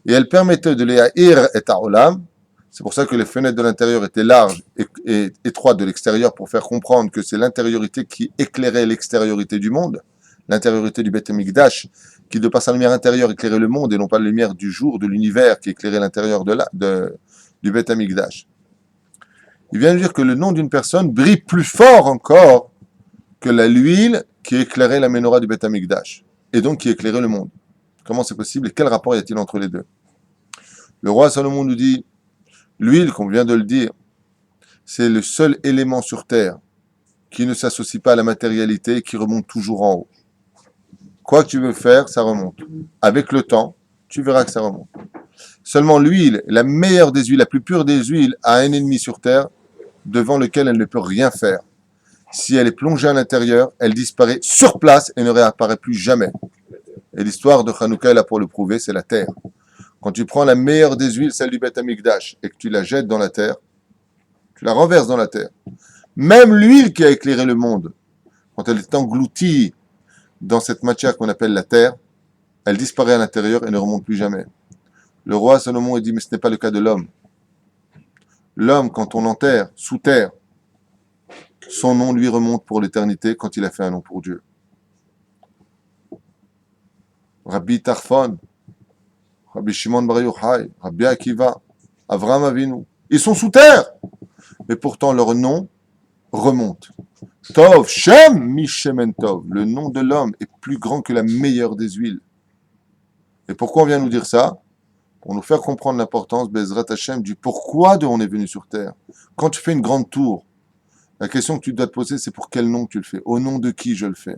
Speaker 1: Et elle permettait de l'éhaïr et ta'olam. C'est pour ça que les fenêtres de l'intérieur étaient larges et étroites de l'extérieur pour faire comprendre que c'est l'intériorité qui éclairait l'extériorité du monde, l'intériorité du Beth Amikdash, qui de par sa lumière intérieure éclairait le monde et non pas la lumière du jour, de l'univers qui éclairait l'intérieur du Beth Amikdash. Il vient de dire que le nom d'une personne brille plus fort encore que l'huile qui éclairait la menorah du Beth Amikdash et donc qui éclairait le monde. Comment c'est possible et quel rapport y a-t-il entre les deux? Le roi Salomon nous dit, l'huile, comme vient de le dire, c'est le seul élément sur Terre qui ne s'associe pas à la matérialité et qui remonte toujours en haut. Quoi que tu veux faire, ça remonte. Avec le temps, tu verras que ça remonte. Seulement l'huile, la meilleure des huiles, la plus pure des huiles, a un ennemi sur Terre devant lequel elle ne peut rien faire. Si elle est plongée à l'intérieur, elle disparaît sur place et ne réapparaît plus jamais. Et l'histoire de Hanouka est là pour le prouver, c'est la terre. Quand tu prends la meilleure des huiles, celle du Beth Amikdash, et que tu la jettes dans la terre, tu la renverses dans la terre. Même l'huile qui a éclairé le monde, quand elle est engloutie dans cette matière qu'on appelle la terre, elle disparaît à l'intérieur et ne remonte plus jamais. Le roi Salomon dit, mais ce n'est pas le cas de l'homme. L'homme, quand on l'enterre sous terre, son nom lui remonte pour l'éternité quand il a fait un nom pour Dieu. Rabbi Tarfon, Rabbi Shimon Bar Yochai, Rabbi Akiva, Avraham Avinu, ils sont sous terre, mais pourtant leur nom remonte. Tov, Shem, Mishemen Tov, le nom de l'homme est plus grand que la meilleure des huiles. Et pourquoi on vient nous dire ça? Pour nous faire comprendre l'importance, Bezrat Hashem, du pourquoi de on est venu sur terre. Quand tu fais une grande tour, la question que tu dois te poser, c'est pour quel nom tu le fais, au nom de qui je le fais.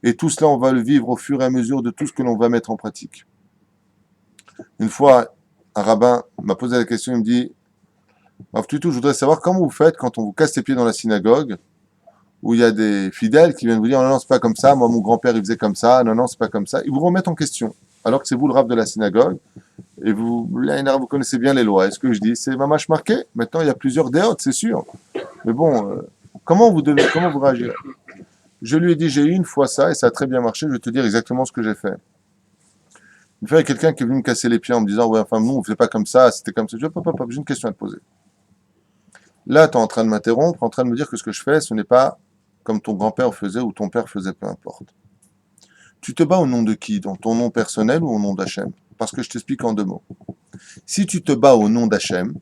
Speaker 1: Et tout cela, on va le vivre au fur et à mesure de tout ce que l'on va mettre en pratique. Une fois, un rabbin m'a posé la question, il me dit, Rav Tutu, je voudrais savoir comment vous faites quand on vous casse les pieds dans la synagogue, où il y a des fidèles qui viennent vous dire, non, non, c'est pas comme ça, moi, mon grand-père, il faisait comme ça, non, non, c'est pas comme ça. Ils vous remettent en question, alors que c'est vous le rav de la synagogue, et vous connaissez bien les lois. Et ce que je dis, c'est mamache marqué. Maintenant, il y a plusieurs déotes, c'est sûr. Mais bon, comment vous réagirez? Je lui ai dit, j'ai eu une fois ça, et ça a très bien marché, je vais te dire exactement ce que j'ai fait. Une fois, il y a quelqu'un qui est venu me casser les pieds en me disant, ouais, enfin, nous, on ne fait pas comme ça, c'était comme ça. Je dis, papa, j'ai une question à te poser. Là, tu es en train de m'interrompre, en train de me dire que ce que je fais, ce n'est pas comme ton grand-père faisait ou ton père faisait, peu importe. Tu te bats au nom de qui? Dans ton nom personnel ou au nom d'Hachem? Parce que je t'explique en deux mots. Si tu te bats au nom d'Hachem,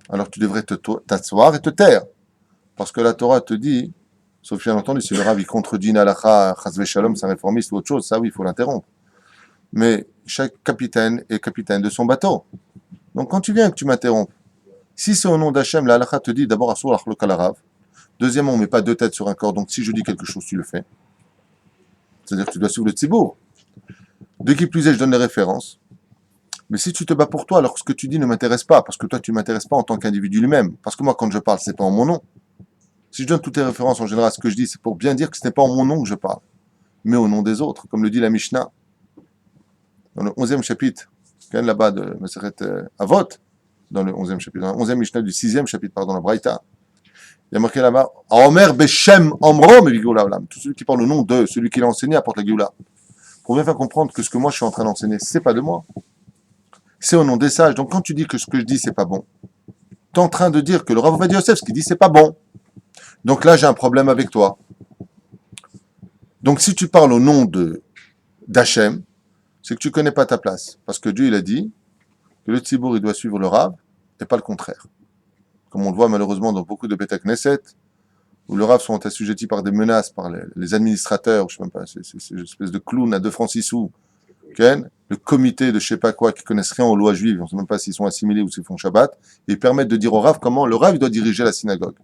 Speaker 1: alors tu devrais t'asseoir et te taire. Parce que la Torah te dit, sauf bien entendu, si le Rav il contredit une halakha, chasvé shalom, c'est un réformiste ou autre chose, ça oui, il faut l'interrompre. Mais chaque capitaine est capitaine de son bateau. Donc quand tu viens et que tu m'interromps, si c'est au nom d'Hachem, la halakha te dit d'abord assour l'achlok al harav. Deuxièmement, on ne met pas deux têtes sur un corps, donc si je dis quelque chose, tu le fais. C'est-à-dire que tu dois suivre le tzibour. De qui plus est, je donne les références. Mais si tu te bats pour toi, alors ce que tu dis ne m'intéresse pas, parce que toi, tu ne m'intéresses pas en tant qu'individu lui-même. Parce que moi, quand je parle, ce n'est pas en mon nom. Si je donne toutes les références en général, ce que je dis, c'est pour bien dire que ce n'est pas en mon nom que je parle, mais au nom des autres, comme le dit la Mishnah. Dans le 11e chapitre, là-bas de Maseret Avot, dans le 11e chapitre, dans le 11e Mishnah du 6e chapitre, pardon, la Braïta, il y a marqué là-bas, Omer Beshem Omro Mevigoula Olam. Tout celui qui parle au nom de celui qui l'a enseigné apporte la Géoula. Pour bien faire comprendre que ce que moi je suis en train d'enseigner, c'est pas de moi. C'est au nom des sages. Donc quand tu dis que ce que je dis, c'est pas bon, tu es en train de dire que le Rav Ovadia Yosef, ce qu'il dit, c'est pas bon. Donc là, j'ai un problème avec toi. Donc si tu parles au nom d'Hachem, c'est que tu ne connais pas ta place. Parce que Dieu, il a dit que le Tzibour, il doit suivre le Rav et pas le contraire. Comme on le voit malheureusement dans beaucoup de Beth Knesset, où le Rav sont assujettis par des menaces, par les administrateurs, je ne sais même pas, c'est une espèce de clown à 2 francs 6 sous, le comité de je ne sais pas quoi, qui ne connaissent rien aux lois juives, on ne sait même pas s'ils sont assimilés ou s'ils font Shabbat, et ils permettent de dire au Rav comment le Rav doit diriger la synagogue.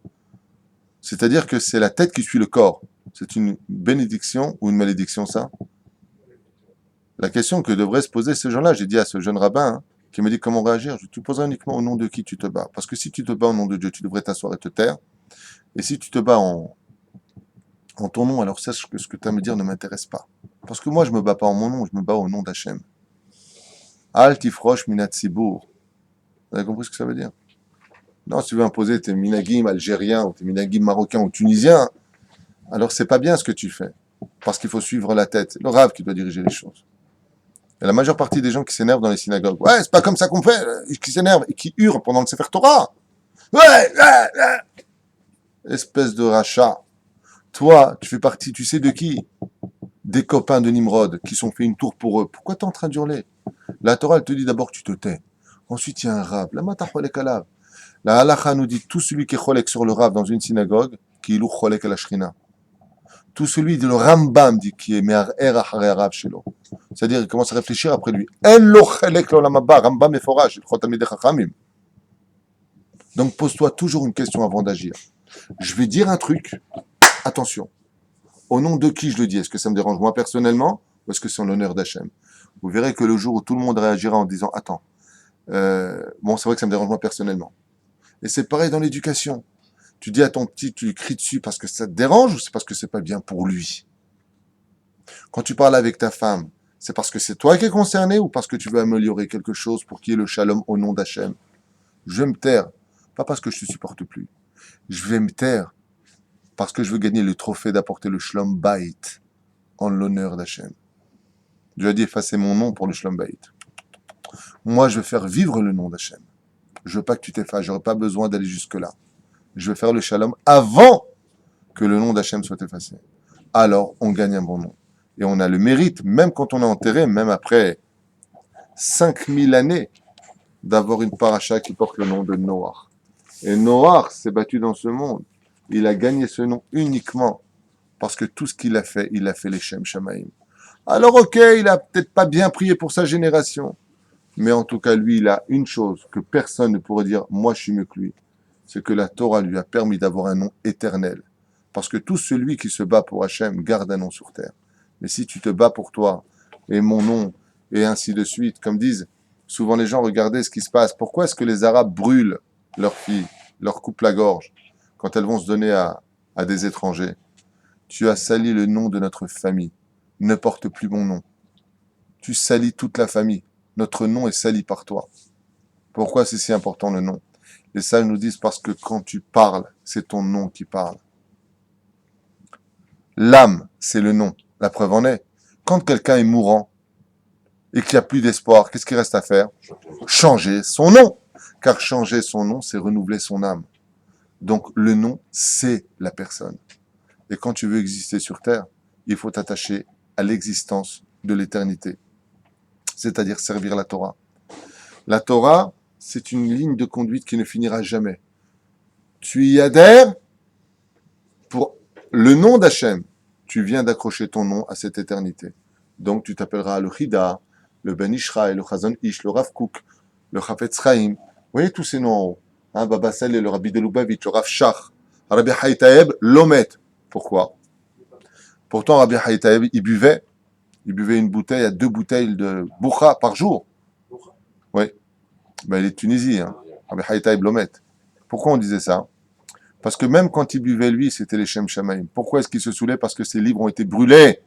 Speaker 1: C'est-à-dire que c'est la tête qui suit le corps. C'est une bénédiction ou une malédiction, ça? La question que devraient se poser ces gens-là, j'ai dit à ce jeune rabbin qui me dit comment réagir, je te poserai uniquement au nom de qui tu te bats. Parce que si tu te bats au nom de Dieu, tu devrais t'asseoir et te taire. Et si tu te bats en ton nom, alors sache que ce que tu as à me dire ne m'intéresse pas. Parce que moi, je me bats pas en mon nom, je me bats au nom d'Hachem. Al tifrosh minat tzibour. Vous avez compris ce que ça veut dire? Non, si tu veux imposer tes minagim algériens ou tes minagim marocains ou tunisiens, alors c'est pas bien ce que tu fais. Parce qu'il faut suivre la tête. C'est le rave qui doit diriger les choses. Et la majeure partie des gens qui s'énervent dans les synagogues, ouais, c'est pas comme ça qu'on fait, qui s'énervent et qui hurlent pendant le Sefer Torah. Ouais. Espèce de rachat. Toi, tu fais partie, tu sais de qui? Des copains de Nimrod qui sont fait une tour pour eux. Pourquoi t'es en train d'hurler? La Torah, elle te dit d'abord que tu te tais. Ensuite, il y a un rave. La matahwalek alav. La halakha nous dit tout celui qui est cholek sur le rave dans une synagogue, qui est cholek à la shrina. Tout celui de le Rambam dit qui est me'ar achare rave shelo. C'est-à-dire, il commence à réfléchir après lui. En lo cholek l'olam haba. Rambam est forage. Donc, pose-toi toujours une question avant d'agir. Je vais dire un truc. Attention. Au nom de qui je le dis? Est-ce que ça me dérange moi personnellement ou est-ce que c'est en l'honneur d'Hachem? Vous verrez que le jour où tout le monde réagira en disant attends, bon, c'est vrai que ça me dérange moi personnellement. Et c'est pareil dans l'éducation. Tu dis à ton petit, tu lui cries dessus parce que ça te dérange ou c'est parce que c'est pas bien pour lui? Quand tu parles avec ta femme, c'est parce que c'est toi qui es concerné ou parce que tu veux améliorer quelque chose pour qu'il y ait le shalom au nom d'Hachem? Je vais me taire, pas parce que je te supporte plus. Je vais me taire parce que je veux gagner le trophée d'apporter le shalom bait en l'honneur d'Hachem. Dieu a dit effacer mon nom pour le shalom bait. Moi, je veux faire vivre le nom d'Hachem. Je veux pas que tu t'effaces, j'aurais pas besoin d'aller jusque-là. Je veux faire le shalom avant que le nom d'Hachem soit effacé. Alors, on gagne un bon nom. Et on a le mérite, même quand on est enterré, même après 5000 années, d'avoir une paracha qui porte le nom de Noach. Et Noach s'est battu dans ce monde. Il a gagné ce nom uniquement parce que tout ce qu'il a fait les Shem Shamaim. Alors ok, il a peut-être pas bien prié pour sa génération, mais en tout cas, lui, il a une chose que personne ne pourrait dire, moi je suis mieux que lui, c'est que la Torah lui a permis d'avoir un nom éternel. Parce que tout celui qui se bat pour Hachem garde un nom sur terre. Mais si tu te bats pour toi, et mon nom, et ainsi de suite, comme disent souvent les gens, regardez ce qui se passe. Pourquoi est-ce que les Arabes brûlent leurs filles, leur coupent la gorge, quand elles vont se donner à des étrangers? Tu as sali le nom de notre famille. Ne porte plus mon nom. Tu salis toute la famille. Notre nom est sali par toi. Pourquoi c'est si important le nom? Les sages nous disent parce que quand tu parles, c'est ton nom qui parle. L'âme, c'est le nom. La preuve en est. Quand quelqu'un est mourant et qu'il n'y a plus d'espoir, qu'est-ce qu'il reste à faire? Changer son nom. Car changer son nom, c'est renouveler son âme. Donc le nom, c'est la personne. Et quand tu veux exister sur Terre, il faut t'attacher à l'existence de l'éternité. C'est-à-dire servir la Torah. La Torah, c'est une ligne de conduite qui ne finira jamais. Tu y adhères pour le nom d'Hachem. Tu viens d'accrocher ton nom à cette éternité. Donc tu t'appelleras le Chida, le Ben Ishraï, le Chazon Ish, le Rav Kook, le Chafetz Chaim. Vous voyez tous ces noms en haut. Baba Saleh, le Rabbi de Lubavitch, le Rav Shach, Rabbi Haïtaeb, Lomet. Pourquoi? Pourtant, Rabbi Haïtaeb, il buvait une bouteille à 2 bouteilles de Boucha par jour. Oui. Ben, il est de Tunisie, Rabbi Haïtaeb Lomet. Pourquoi on disait ça? Parce que même quand il buvait, lui, c'était les Shem Shamaim. Pourquoi est-ce qu'il se saoulait? Parce que ses livres ont été brûlés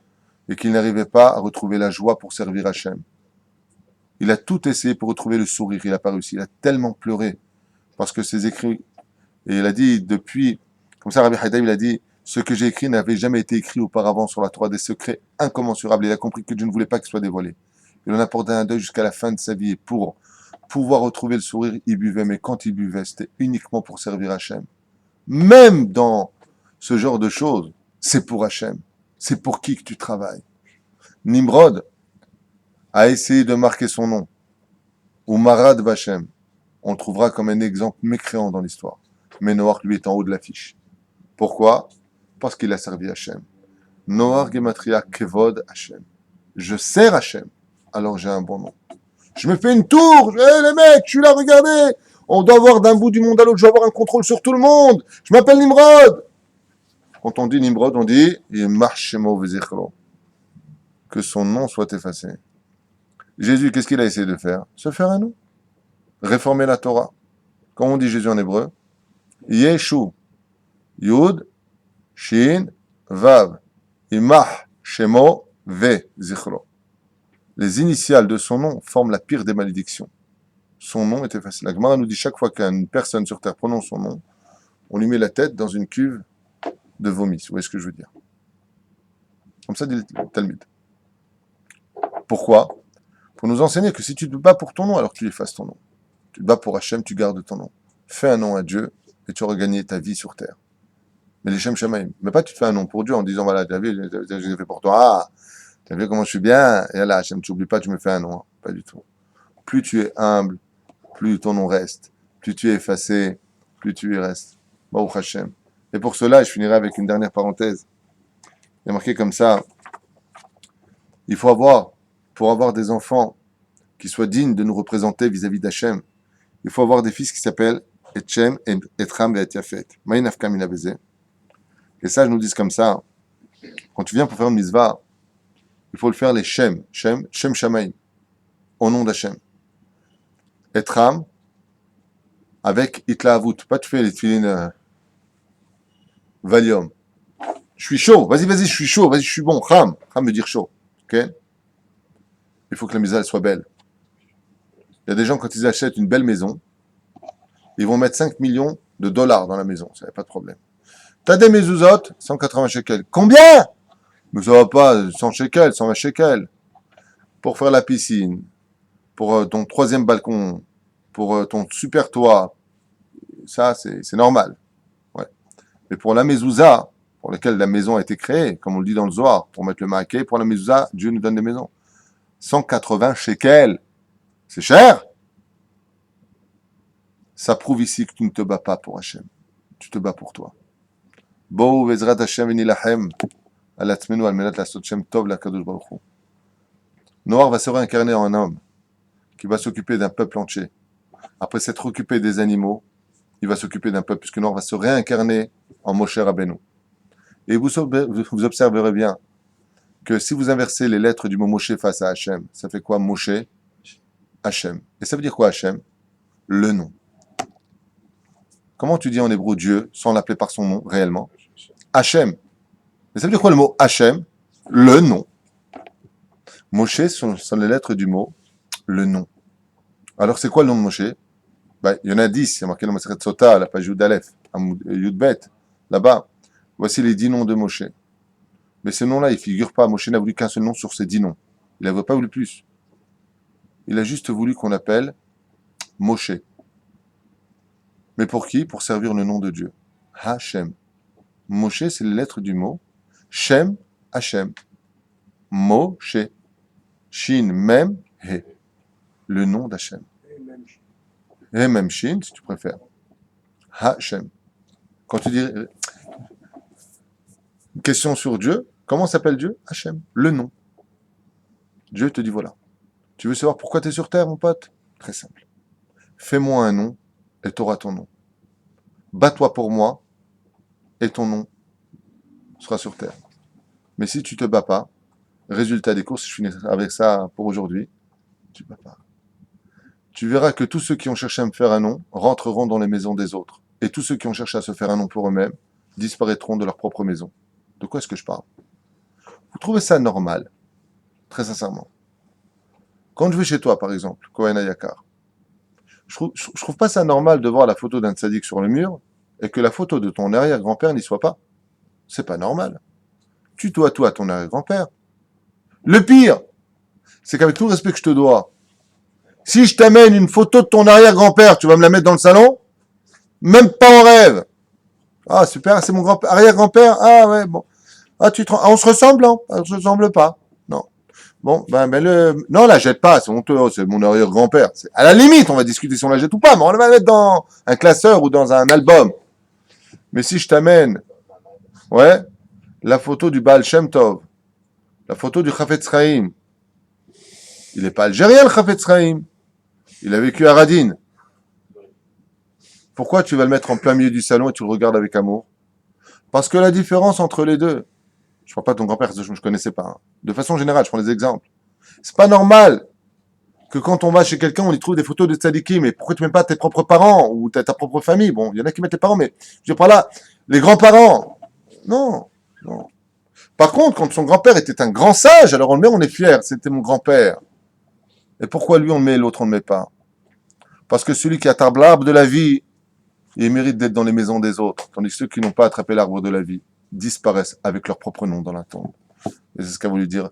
Speaker 1: et qu'il n'arrivait pas à retrouver la joie pour servir Hachem. Il a tout essayé pour retrouver le sourire, il n'a pas réussi. Il a tellement pleuré parce que ses écrits... Et il a dit, depuis... Comme ça, Rabbi Haïtaeb, il a dit, ce que j'ai écrit n'avait jamais été écrit auparavant sur la Torah, des secrets incommensurables. Il a compris que Dieu ne voulait pas qu'il soit dévoilé. Il en a porté un deuil jusqu'à la fin de sa vie. Et pour pouvoir retrouver le sourire, il buvait. Mais quand il buvait, c'était uniquement pour servir Hachem. Même dans ce genre de choses, c'est pour Hachem. C'est pour qui que tu travailles. Nimrod a essayé de marquer son nom. Ou Marad Vachem. On le trouvera comme un exemple mécréant dans l'histoire. Mais Noach, lui, est en haut de l'affiche. Pourquoi? Parce qu'il a servi Hachem. Noach Gematria Kevod Hachem. Je sers Hachem, alors j'ai un bon nom. Je me fais une tour, les mecs, je suis là, regardez. On doit avoir d'un bout du monde à l'autre, je dois avoir un contrôle sur tout le monde. Je m'appelle Nimrod. Quand on dit Nimrod, on dit que son nom soit effacé. Jésus, qu'est-ce qu'il a essayé de faire? Se faire un nom. Réformer la Torah. Comment on dit Jésus en hébreu? Yeshu. Yud, Shin, Vav, Imah, Shemo, Ve, Zichro. Les initiales de son nom forment la pire des malédictions. Son nom est effacé. La Gemara nous dit chaque fois qu'une personne sur terre prononce son nom, on lui met la tête dans une cuve de vomi. Vous voyez ce que je veux dire? Comme ça dit le Talmud. Pourquoi? Pour nous enseigner que si tu te bats pour ton nom, alors tu effaces ton nom. Tu te bats pour Hachem, tu gardes ton nom. Fais un nom à Dieu et tu auras gagné ta vie sur terre. Mais les Shem Shamaim. Mais pas tu te fais un nom pour Dieu en disant voilà, j'ai fait pour toi. Ah, tu as vu comment je suis bien? Et là, Hachem, tu n'oublies pas, tu me fais un nom. Pas du tout. Plus tu es humble, plus ton nom reste. Plus tu es effacé, plus tu y restes. Baruch Hachem. Et pour cela, je finirai avec une dernière parenthèse. Il y a marqué comme ça. Il faut avoir, pour avoir des enfants qui soient dignes de nous représenter vis-à-vis d'Hachem, il faut avoir des fils qui s'appellent Etchem, Etram et Etiafet. Maïnafka minabeze. Et ça, je nous dis comme ça. Quand tu viens pour faire une mitzvah, il faut le faire les Shem Shamaim, au nom d'Hachem. Etram, avec Itlaavut. Pas tu fais les tefillin Valium. Je suis chaud, vas-y, je suis chaud, vas-y, je suis bon. Ram veut dire chaud. Ok? Il faut que la maison soit belle. Il y a des gens, quand ils achètent une belle maison, ils vont mettre 5 millions de dollars dans la maison. Ça n'a pas de problème. T'as des mezuzot, 180 shekels. Combien? Mais ça va pas, 100 shekels, 120 shekels. Pour faire la piscine, pour ton troisième balcon, pour ton super toit. Ça, c'est normal. Ouais. Mais pour la mezouza, pour laquelle la maison a été créée, comme on le dit dans le Zohar, pour mettre le maquet, pour la mezouza, Dieu nous donne des maisons. 180 shekels. C'est cher. Ça prouve ici que tu ne te bats pas pour Hachem. Tu te bats pour toi. Bo vezrat Hachem v'nilachem al atzmenu al menat lasot shem tov lakadosh baruch hu. Noir va se réincarner en un homme qui va s'occuper d'un peuple entier. Après s'être occupé des animaux, il va s'occuper d'un peuple, puisque Noir va se réincarner en Moshe Rabbeinu. Et vous observerez bien que si vous inversez les lettres du mot Moshe face à Hachem, ça fait quoi Moshe? Hachem. Et ça veut dire quoi Hachem? Le nom. Comment tu dis en hébreu Dieu sans l'appeler par son nom réellement? Hachem. Mais ça veut dire quoi le mot Hachem? Le nom. Moshe sont les lettres du mot le nom. Alors c'est quoi le nom de Moshe? Ben, il y en a 10, il y a marqué dans Maseret Sota, à la page Yud Aleph, Yud Bet, là-bas. Voici les 10 noms de Moshe. Mais ces noms-là, ils ne figurent pas. Moshe n'a voulu qu'un seul nom sur ces 10 noms. Il n'avait pas voulu plus. Il a juste voulu qu'on appelle Moshe. Mais pour qui? Pour servir le nom de Dieu. Hachem. Moshe, c'est les lettres du mot. Shem, Hachem. Moshe. Shin, Mem, He. Le nom d'Hachem. Et même Shin, si tu préfères. Hachem. Quand tu dis une question sur Dieu, comment s'appelle Dieu? Hachem. Le nom. Dieu te dit voilà. Tu veux savoir pourquoi tu es sur terre, mon pote? Très simple. Fais-moi un nom et tu auras ton nom. Bats-toi pour moi et ton nom sera sur terre. Mais si tu ne te bats pas, résultat des courses, je finis avec ça pour aujourd'hui, tu ne te bats pas. Tu verras que tous ceux qui ont cherché à me faire un nom rentreront dans les maisons des autres. Et tous ceux qui ont cherché à se faire un nom pour eux-mêmes disparaîtront de leur propre maison. De quoi est-ce que je parle? Vous trouvez ça normal? Très sincèrement. Quand je vais chez toi, par exemple, Kohen Ayakar, je trouve pas ça normal de voir la photo d'un tzaddik sur le mur et que la photo de ton arrière-grand-père n'y soit pas. C'est pas normal. Tu dois tout à ton arrière-grand-père. Le pire, c'est qu'avec tout le respect que je te dois, si je t'amène une photo de ton arrière-grand-père, tu vas me la mettre dans le salon? Même pas en rêve. Ah, super, c'est mon arrière-grand-père. Ah, ouais, bon. Ah, on se ressemble, hein? On se ressemble pas. Non. Bon, non, la jette pas, c'est honteux, c'est mon arrière-grand-père. À la limite, on va discuter si on la jette ou pas, mais on va la mettre dans un classeur ou dans un album. Mais si je t'amène, ouais, la photo du Baal Shem Tov, la photo du Chafetz Chaim, il n'est pas algérien, le Chafetz Chaim. Il a vécu à Radin. Pourquoi tu vas le mettre en plein milieu du salon et tu le regardes avec amour? Parce que la différence entre les deux, je ne parle pas de ton grand-père, je ne connaissais pas. Hein. De façon générale, je prends des exemples. C'est pas normal que quand on va chez quelqu'un, on y trouve des photos de tzadiki, mais pourquoi tu ne mets pas tes propres parents ou ta propre famille? Bon, il y en a qui mettent les parents, mais je dis par là, Les grands-parents, non, non. Par contre, quand son grand-père était un grand sage, alors on le met, on est fier, c'était mon grand-père. Et pourquoi lui on le met et l'autre on ne le met pas? Parce que celui qui attrape l'arbre de la vie, il mérite d'être dans les maisons des autres, tandis que ceux qui n'ont pas attrapé l'arbre de la vie disparaissent avec leur propre nom dans la tombe. Et c'est ce qu'a voulu dire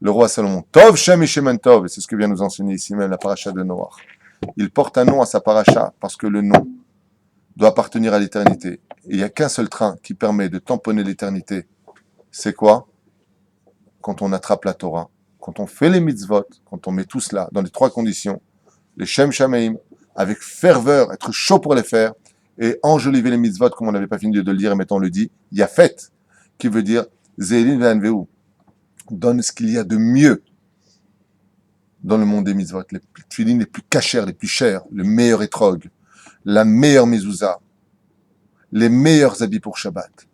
Speaker 1: le roi Salomon. Tov Shem Ishemen Tov, et c'est ce que vient nous enseigner ici même la paracha de Noach. Il porte un nom à sa paracha parce que le nom doit appartenir à l'éternité. Et il n'y a qu'un seul train qui permet de tamponner l'éternité. C'est quoi? Quand on attrape la Torah, quand on fait les mitzvot, quand on met tout cela dans les trois conditions, les Shem Shameim, avec ferveur, être chaud pour les faire, et enjoliver les mitzvot, comme on n'avait pas fini de le dire, et maintenant on le dit, Yafet, qui veut dire Zeilin Ve'anveu, donne ce qu'il y a de mieux dans le monde des mitzvot, les tefilines les plus cachères, les plus chères, le meilleur étrog, la meilleure mezouza, les meilleurs habits pour Shabbat.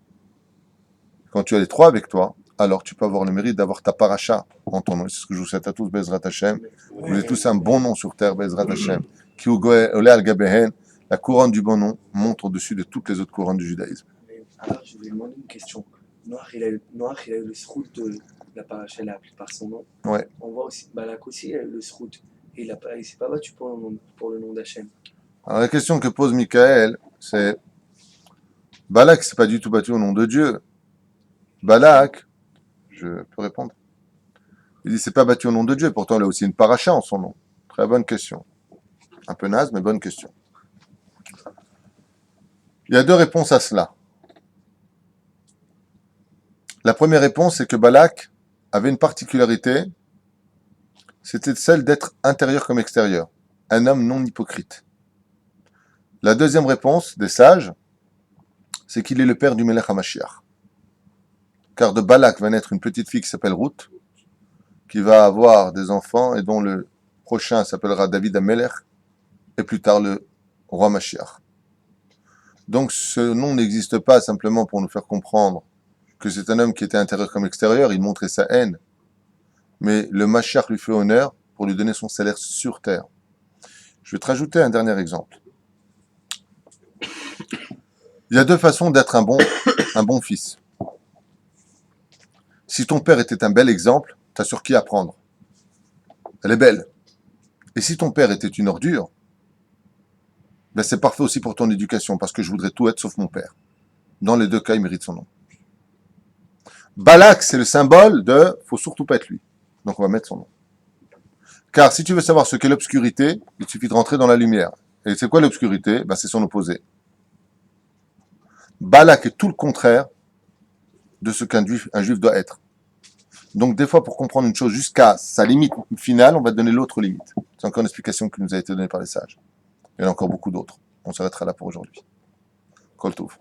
Speaker 1: Quand tu as les trois avec toi, alors tu peux avoir le mérite d'avoir ta paracha en ton nom. C'est ce que je vous souhaite à tous, Bezrat Hashem. Vous avez tous un bon nom sur terre, Bezrat Hashem. Ki ole al gabehen, la couronne du bon nom monte au-dessus de toutes les autres couronnes du judaïsme.
Speaker 4: Alors, je voulais demander une question. Noach, il a eu le srout de la paracha, il a appelé par son nom.
Speaker 1: Ouais.
Speaker 4: On voit aussi, Balak aussi, il a eu le srout. Et il s'est pas battu pour le nom d'Hachem.
Speaker 1: Alors la question que pose Michael, c'est Balak ne s'est pas du tout battu au nom de Dieu. Balak, je peux répondre. Il dit c'est pas battu au nom de Dieu, pourtant il a aussi une paracha en son nom. Très bonne question. Un peu naze, mais bonne question. Il y a deux réponses à cela. La première réponse, c'est que Balak avait une particularité, c'était celle d'être intérieur comme extérieur, un homme non hypocrite. La deuxième réponse des sages, c'est qu'il est le père du Melech HaMashiach. Car de Balak va naître une petite fille qui s'appelle Ruth, qui va avoir des enfants et dont le prochain s'appellera David HaMelech, et plus tard le roi Mashiach. Donc ce nom n'existe pas simplement pour nous faire comprendre que c'est un homme qui était intérieur comme extérieur, il montrait sa haine. Mais le Mashiach lui fait honneur pour lui donner son salaire sur terre. Je vais te rajouter un dernier exemple. Il y a deux façons d'être un bon fils. Si ton père était un bel exemple, tu as sur qui apprendre. Elle est belle. Et si ton père était une ordure, ben c'est parfait aussi pour ton éducation, parce que je voudrais tout être sauf mon père. Dans les deux cas, il mérite son nom. Balak, c'est le symbole de « faut surtout pas être lui ». Donc on va mettre son nom. Car si tu veux savoir ce qu'est l'obscurité, il suffit de rentrer dans la lumière. Et c'est quoi l'obscurité? Ben c'est son opposé. Balak est tout le contraire de ce qu'un juif doit être. Donc des fois, pour comprendre une chose jusqu'à sa limite finale, on va donner l'autre limite. C'est encore une explication qui nous a été donnée par les sages. Il y en a encore beaucoup d'autres. On s'arrêtera là pour aujourd'hui. Kol Tov.